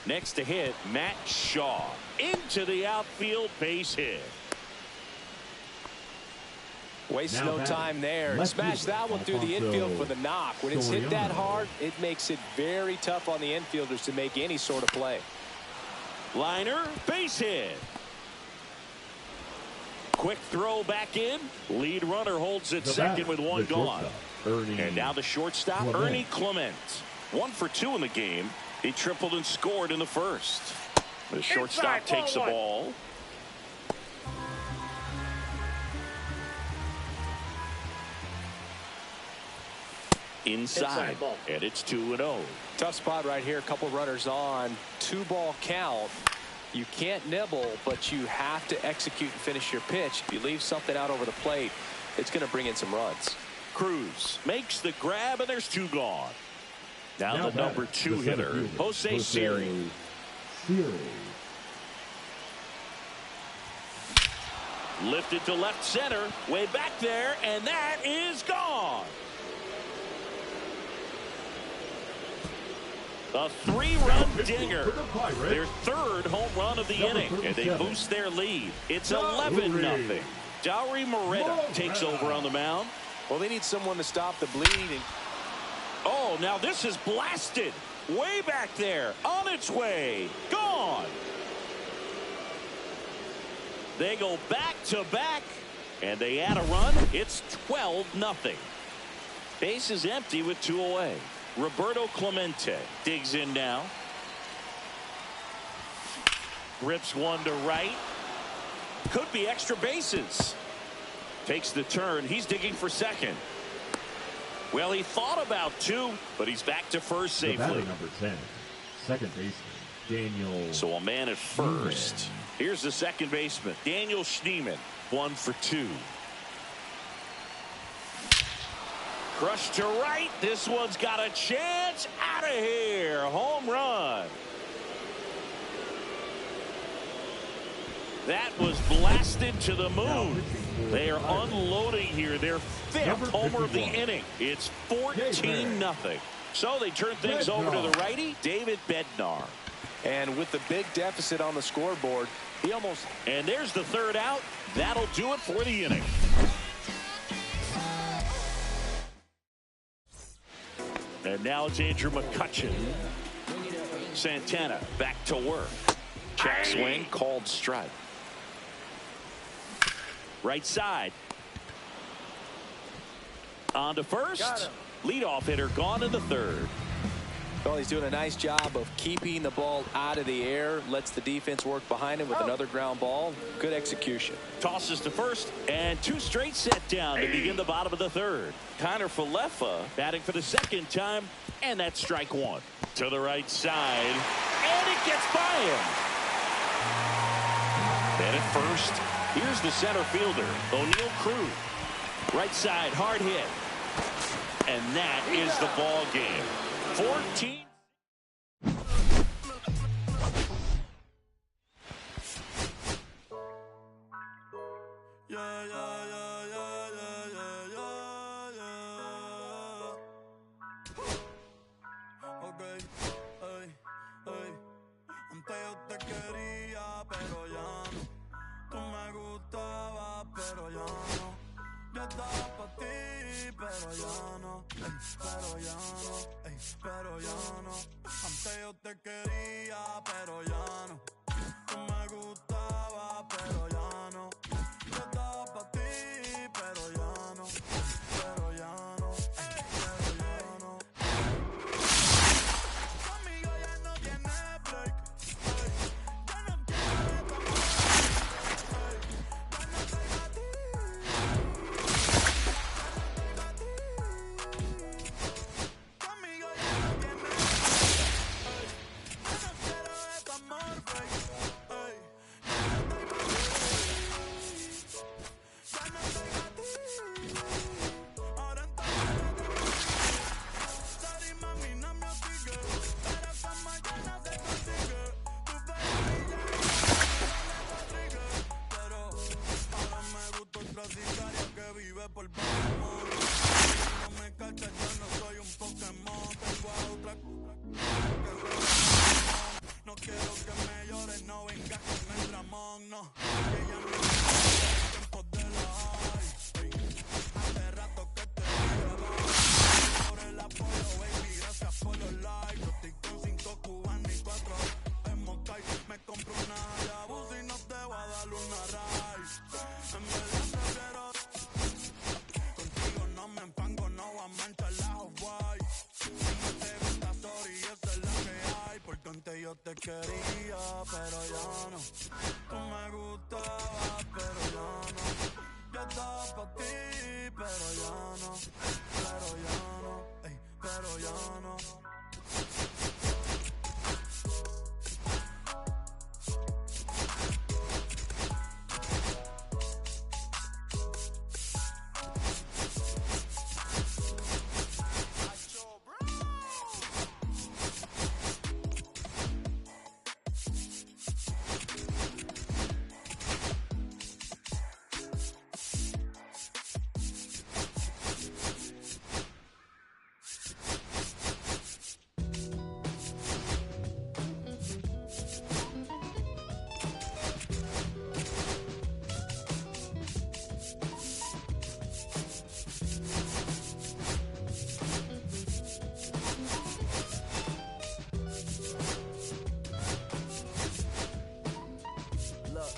Next to hit, Matt Shaw. Into the outfield, base hit. Wastes no time there. Smash that one through the infield for the knock. When it's hit that hard, it makes it very tough on the infielders to make any sort of play. Liner, base hit. Quick throw back in. Lead runner holds at 2nd with 1 gone. And now the shortstop, Ernie Clement. 1 for 2 in the game. He tripled and scored in the 1st. The shortstop takes the ball. Inside. And it's 2-0. Tough spot right here. A couple runners on. 2-ball count. You can't nibble, but you have to execute and finish your pitch. If you leave something out over the plate, it's going to bring in some runs. Cruz makes the grab, and there's 2 gone. Now the number 2 hitter, Jose Siri. Lifted to left center, way back there, and that is gone. A 3-run dinger. Their 3rd home run of the inning, and they boost their lead. It's 11-0. Dauri Moreta takes over on the mound. Well, they need someone to stop the bleeding. Oh, now this is blasted. Way back there. On its way. Gone. They go back to back. And they add a run. It's 12-0. Base is empty with 2 away. Roberto Clemente digs in now. Rips one to right. Could be extra bases. Takes the turn. He's digging for 2nd. Well, he thought about 2, but he's back to 1st safely. Number 10, second baseman, Daniel. So a man at first. Here's the second baseman, Daniel Schneemann, 1 for 2. Crushed to right. This one's got a chance. Out of here. Home run. That was blasted to the moon. They are unloading here. Their 5th homer of the inning. It's 14-0. So they turn things over to the righty, David Bednar. And with the big deficit on the scoreboard, he almost... And there's the 3rd out. That'll do it for the inning. And now it's Andrew McCutchen. Santana back to work. Check swing, called strike. Right side. On to first. Leadoff hitter gone in the 3rd. Well, he's doing a nice job of keeping the ball out of the air. Lets the defense work behind him with another ground ball. Good execution. Tosses to first, and 2 straight set down to begin the bottom of the 3rd. Connor Falefa batting for the 2nd time, and that's strike 1. To the right side, and it gets by him. And at first, here's the center fielder, O'Neal Cruz. Right side, hard hit. And that is the ball game. 14. Antes yo te quería, pero ya no. Tú me gustabas, pero ya no. Yo estaba pa' ti, pero ya no. Pero ya no, pero ya no. Antes yo te quería, pero ya no. Tú me gustabas, pero ya no. Yo estaba pa' ti, pero ya no. Pero ya no, pero ya no. Conmigo ya no tiene break. Ya no quiero de tu amor. Ya no soy pa' ti. Conmigo ya no tiene break. Ya no quiero de tu amor, break. Ya no estoy pa' ti. Ya no estoy pa' ti. Ahora entonces sorry, mami, no me sigue. Pero esta mañana se consigue. Tu baby ya Rodríguez. Pero ahora me gusta otra sicaria que vive por Pokémon. Si no me cachas, yo no soy un Pokémon. Tengo a otra que no quiero que me llores, no vengas con el dramón, no. Que ya no es tiempo de la high. Hace rato que te dije por el apoyo, baby, gracias por los likes. Yo estoy con 5 cubanos y 4 en Mocay. Me compro una Hayabusa y no te voy a dar una raíz. En verdad prefiero contigo, no me empango, no voy a manchar la Hawaii. Si no te gusta, sorry, esa es la que hay. Porque antes yo te quería, pero ya no. Tú me gustabas, pero ya no. Yo estaba pa' ti, pero ya no. Pero ya no, pero ya no. Look,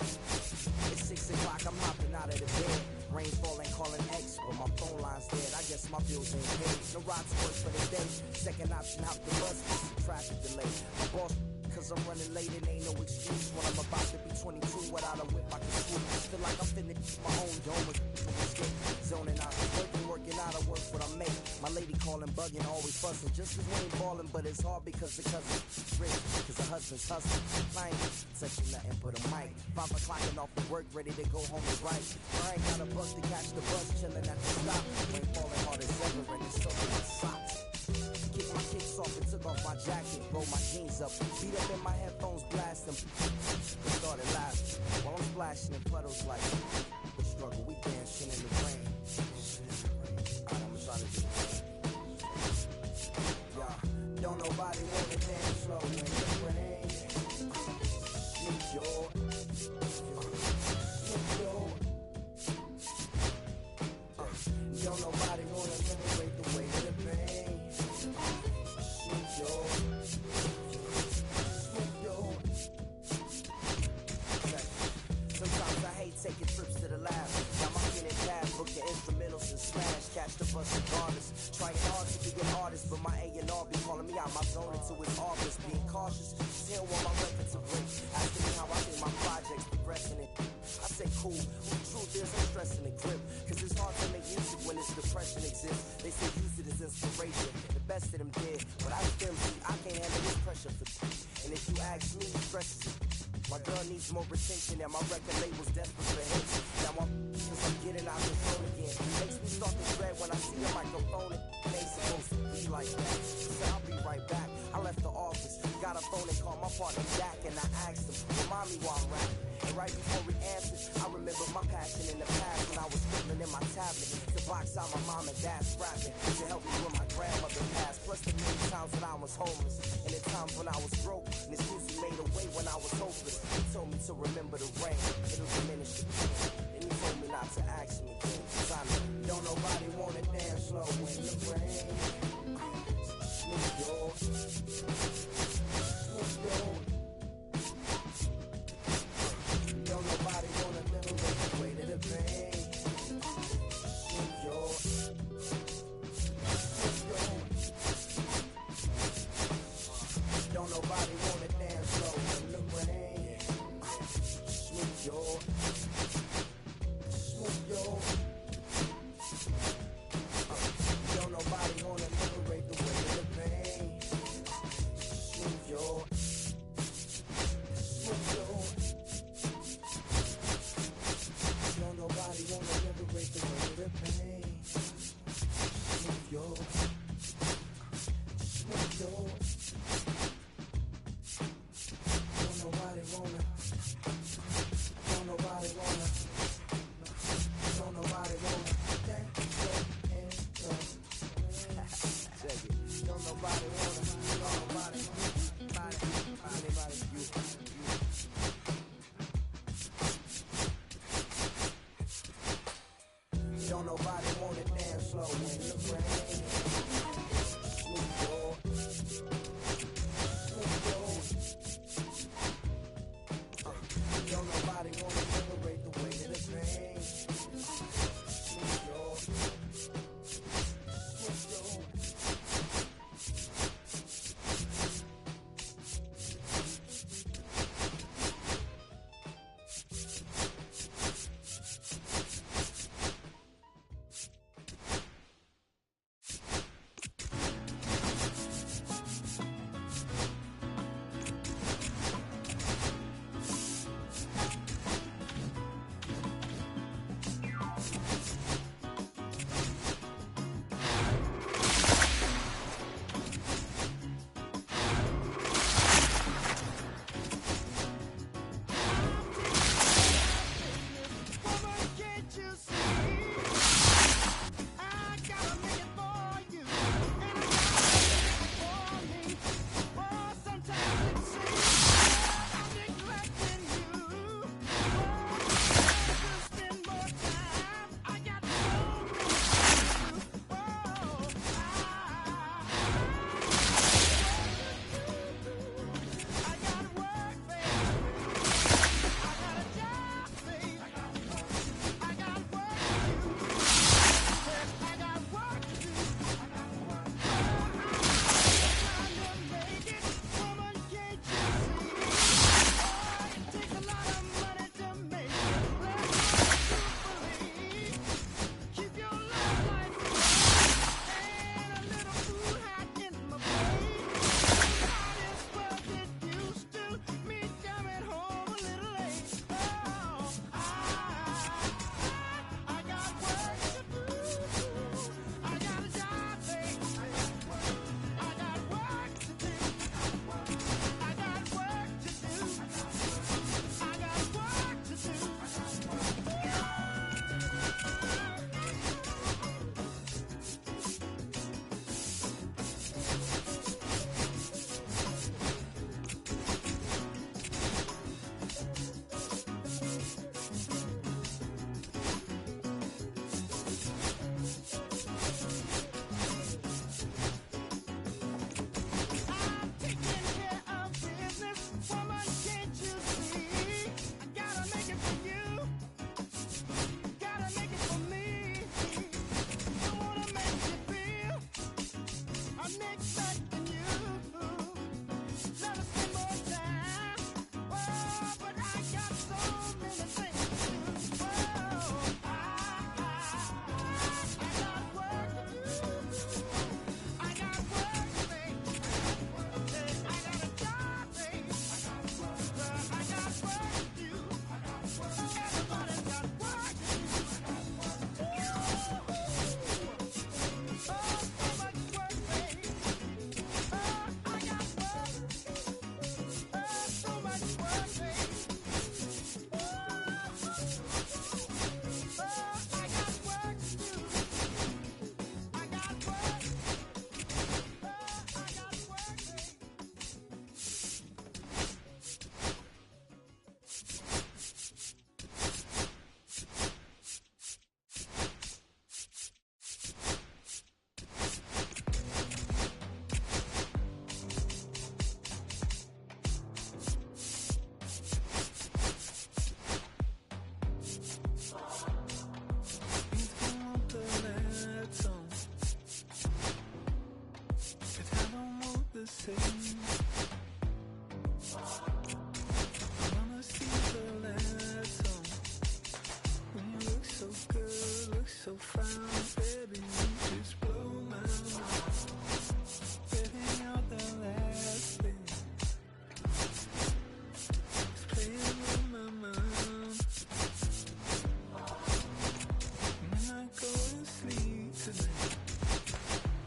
it's 6 o'clock, I'm hopping out of the bed. Rain falling, calling X, but my phone line's dead. I guess my bills ain't paid. No ride to work for the day. Second option, out the bus, it's traffic delay. My boss, cause I'm running late and ain't no excuse. When I'm about to be 22 without a whip, I can swoop. Feel like I'm finna my own dome. when we skip. Zoning out, working out, I work what I make. My lady calling, bugging, always fussing. Just as we ain't ballin', but it's hard because the cousin's rich. Cause the husband's hustling. I ain't touching nothing but a mic. 5 o'clock and off from work, ready to go home and write. I ain't got a bus to catch the bus, chillin' at the stop. Ain't falling hard as ever, and it's soaking my socks. Kick my kicks off and took off my jacket, roll my jeans up, beat up in my headphones, blast them. They started laughing while I'm splashing in puddles like the struggle. We dancing in the rain. Alright, I'ma try to do it. Yeah, don't nobody wanna dance slow in the rain. New York, New York. Don't nobody wanna liberate the weight of the pain. New York, New York. Sometimes I hate taking trips to the lab. Got my pen and pad, booking instrumentals and smash. Catch the bus regardless. Trying hard to be an artist, but my A&R be calling me out my zone into his office. Being cautious, still want my record to break. Asking me how I think my project's progressing it. I say cool, the truth is I'm stressing the grip. Cause it's hard to make music when this depression exists. They say use it as inspiration, the best of them did. But I still see, I can't handle this pressure for you. And if you ask me, stresses it. My girl needs more attention and my record label's desperate for hits. Now cause I'm getting out the zone again. Makes me start to dread when I see a microphone. It ain't supposed to be like that. So I'll be right back. I left the office, got a phone and called my partner Jack, and I asked him, remind me while I'm rapping. And right before he answered, I remember my passion in the past when I was scribbling in my tablet to box out my mom and dad's rapping to help me when my grandmother passed. Plus the many times when I was homeless and the times when I was broke. And this music made a way when I was hopeless. He told me to remember the rain, it'll diminish the pain. And he told me not to ask him again, cause I know don't nobody wanna dance slow in the rain. New York, New York. Don't nobody wanna liberate the weight of the pain. New York, New York. Don't nobody wanna dance slow in the rain. New the same. Mama sees the last song. When you look so good, look so fine, baby, you just blow my mind. Baby, you're the last thing that's playing on my mind. When I go to sleep tonight,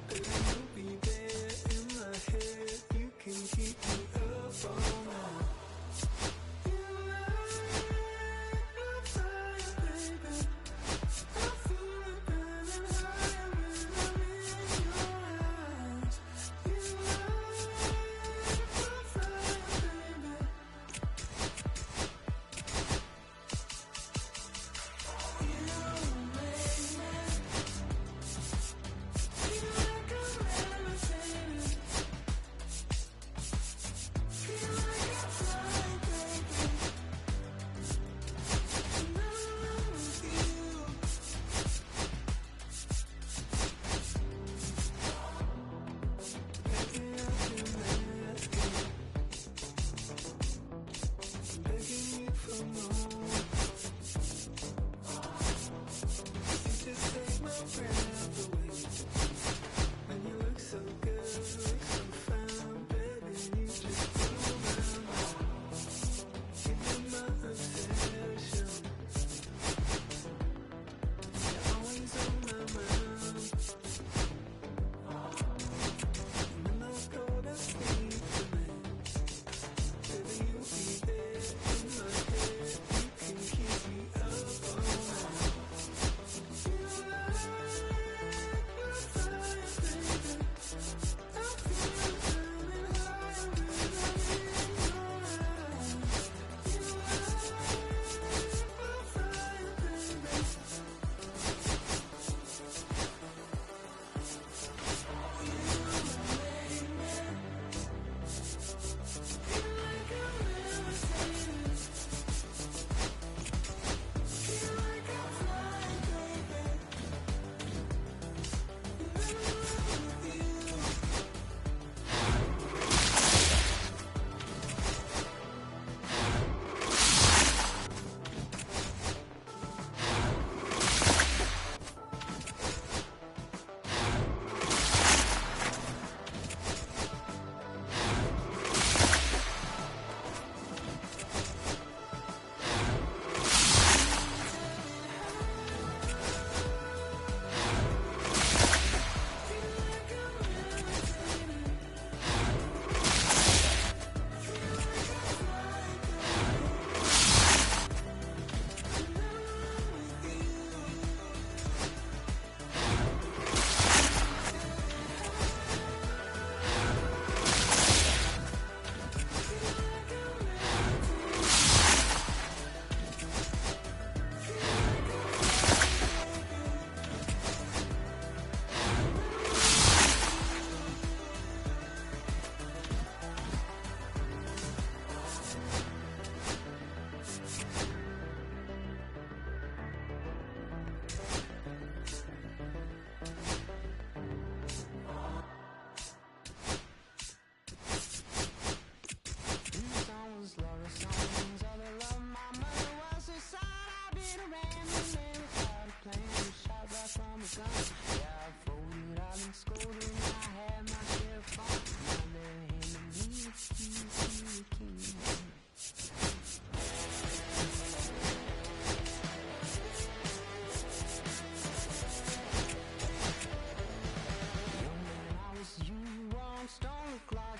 baby, you'll be there in my head. You can keep me up all night. You light my fire, baby. I feel it burning higher when I'm in your eyes. You light my fire, baby. You make me feel like I'm levitating. Feel like I'm flying, baby. And I'm with you. Baby, I've been asking, begging you for more. You just take my breath away. When you look so good, look so fine, baby, you just blow my mind. Give me my obsession. You're always on my mind. And when I go to sleep tonight, baby, you'll be there in my head. You can keep me up all night. You light my fire, baby. I feel it burning higher when I'm in your eyes. You light my fire, baby. You make me feel like I'm levitating. Feel like I'm flying, baby. And I'm with you.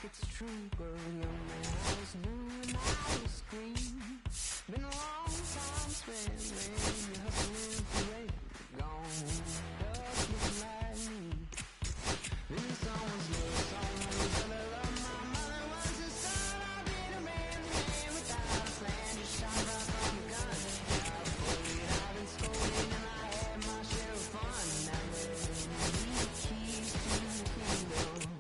It's true, but young man, I was new and I was green. Been a long time spent, man. You're hustling for rent, gone, just looking like me. Maybe someone's little, someone's gonna love my mother was the son. I've been a man without a plan. Just shot right from a gun. Yeah, I pulled it out and scolded, and I had my share of fun. Now let me the keys to the kingdom.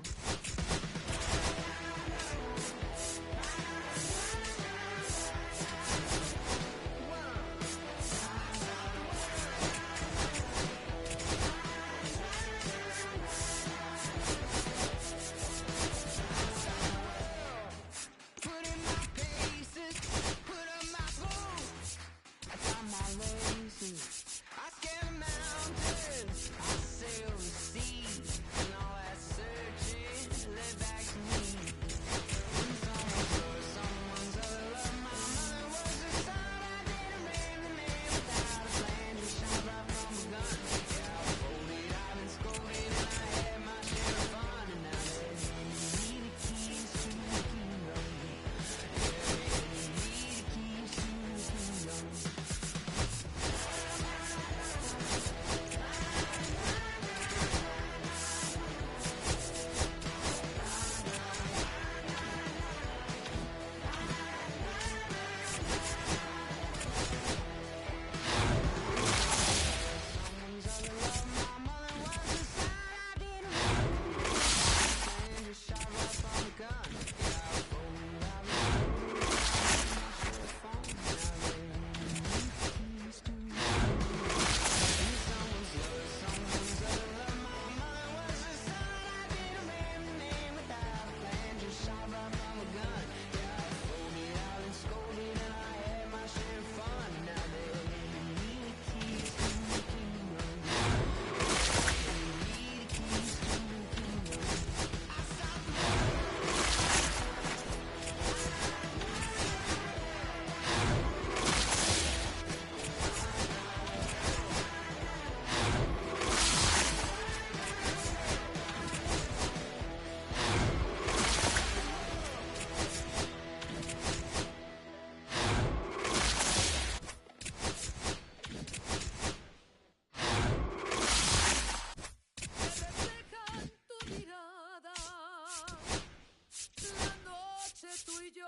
I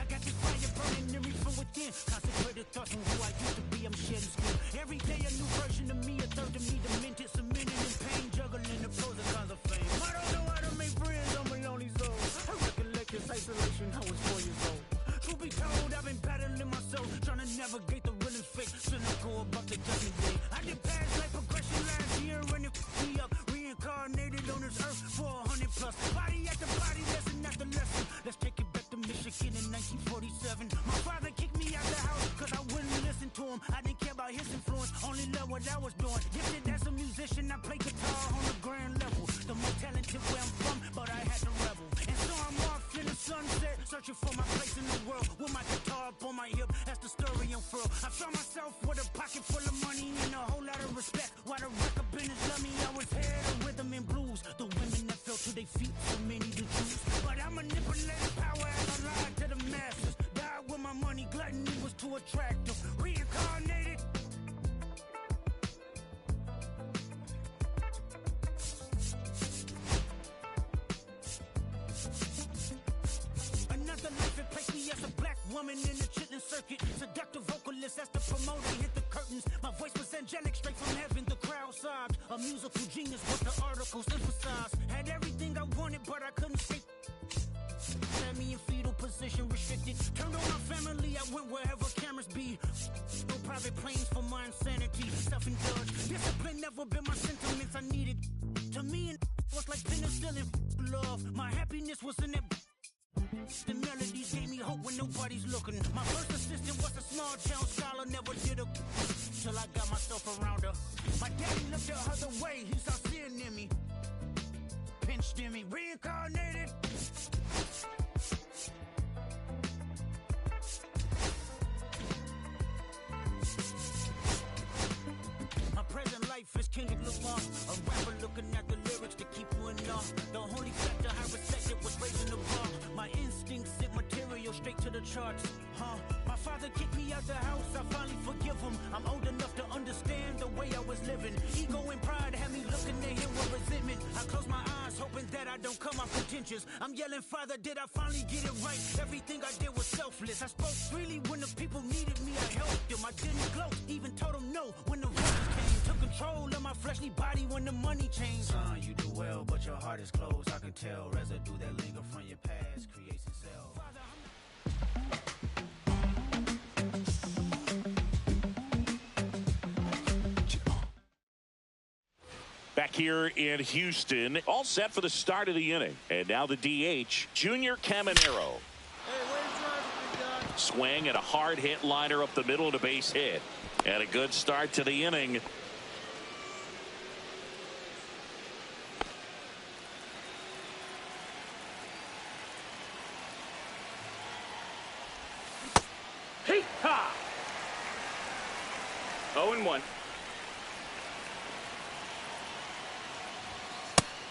got this fire burning in me from within. Concentrated thoughts on who I used to be. I'm shedding skin. Every day a new version of me, a third of me demented, cemented in pain, juggling the pros and cons of fame. I don't know how to make friends, I'm a lonely soul. I recollect this isolation, I was 4 years old. Truth be told, I've been battling myself, trying to navigate the real and fake, cynical about the judgment day. I did past life progression last year and it f***ed me up. Reincarnated on this earth for 100 plus. Body after body, lesson after lesson. Let's take it back to Michigan in 1947. My father kicked me out the house cause I wouldn't listen to him. I didn't care about his influence, only loved what I was doing. Gifted as a musician, I play guitar on the grand level. The most talented where I'm from, but I had to rebel. And so I'm off in the sunset, searching for my place in the world. With my guitar up on my hip, that's the story unfurl. I found myself with a pocket full of money and a whole lot of respect. While the record business loved me, I was head of rhythm and blues. The women that fell to their feet, so many to choose. But I manipulated power as I lied to the masses. Died with my money, gluttony was too attractive. Reincarnated. Another life, it placed me as a black woman in the chitlin circuit. Seductive vocalist, as the promoter hit the curtains. My voice was angelic, straight from heaven. The crowd sobbed. A musical genius, what the articles emphasized. Had everything I wanted, but I couldn't escape. Had me in fetal position, restricted. Turned on my family, I went wherever cameras be. No private planes for my insanity. Self-indulged. Discipline never been my sentiments I needed. To me, it was like penicillin. Love. My happiness was in that. The melodies gave me hope when nobody's looking. My first assistant was a small town scholar, never did a till I got myself around her. My daddy looked the other way, he saw sin in me. Pinched in me, reincarnated. My present life is Kendrick Lamar, a rapper looking at the lyrics to keep you in awe. The only factor I respected was raising the bar. My instincts sent material straight to the charts. My father kicked me out the house, I finally forgive him. I'm old enough to understand the way I was living. Ego and pride had me looking at him with resentment. I close my eyes, hoping that I don't come off contentious. I'm yelling, Father, did I finally get it right? Everything I did was selfless. I spoke freely when the people needed me, I helped them. I didn't gloat, even told them no when the voices came. Took control of my fleshly body when the money changed. Son, you do well, but your heart is closed. I can tell residue that linger from your past creates itself. Back here in Houston, all set for the start of the inning. And now the DH, Junior Caminero. Swing and a hard hit liner up the middle and a base hit. And a good start to the inning. Hey, ha! 0-1.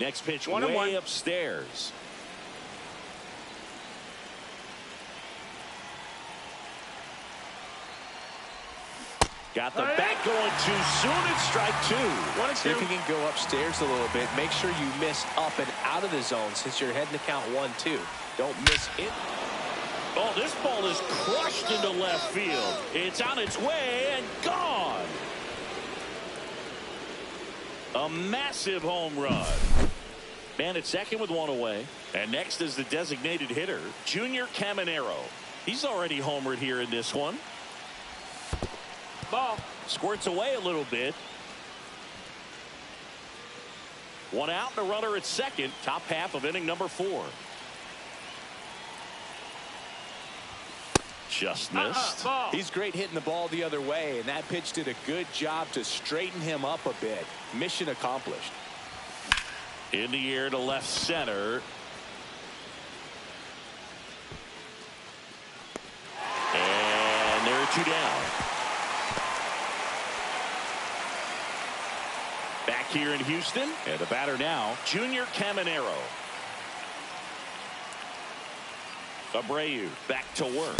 Next pitch 1-1. way upstairs. Got the bat going too soon. It's strike two. See if you can go upstairs a little bit. Make sure you miss up and out of the zone since you're heading to count 1-2. Don't miss it. Oh, this ball is crushed into left field. It's on its way and gone. A massive home run. Man at second with one away. And next is the designated hitter, Junior Caminero. He's already homered here in this one. Ball squirts away a little bit. One out and a runner at second. Top half of inning number 4. Just missed. He's great hitting the ball the other way, and that pitch did a good job to straighten him up a bit. Mission accomplished. In the air to left center. And there are 2 down. Back here in Houston, and the batter now, Junior Caminero. Abreu back to work.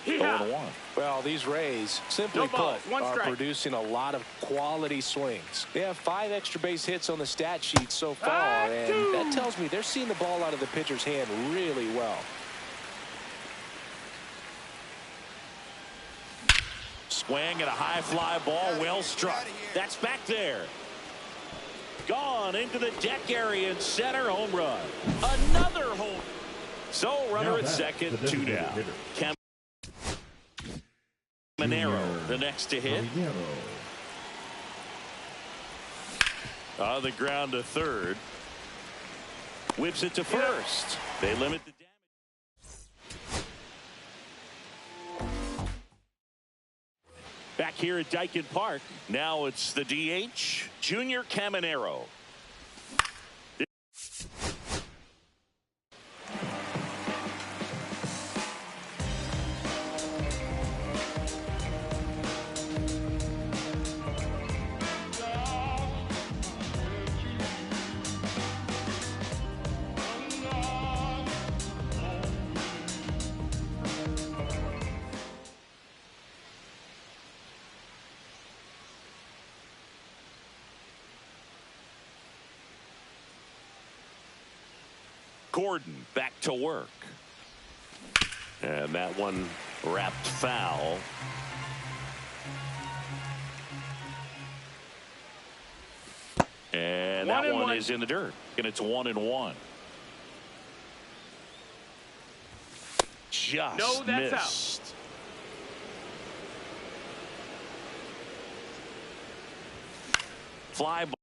0-1. Well, these Rays, simply put, are producing a lot of quality swings. They have 5 extra base hits on the stat sheet so far, and that tells me they're seeing the ball out of the pitcher's hand really well. Swing and a high fly ball, well struck. That's back there. Gone into the deck area in center, home run. Another home. So runner at second, 2 down. Caminero, the next to hit. On the ground to third. Whips it to first. They limit the damage. Back here at Daikin Park. Now it's the DH, Junior Caminero. Gordon back to work. And that one wrapped foul. And that one is in the dirt. And it's 1-1. Just missed. Fly ball.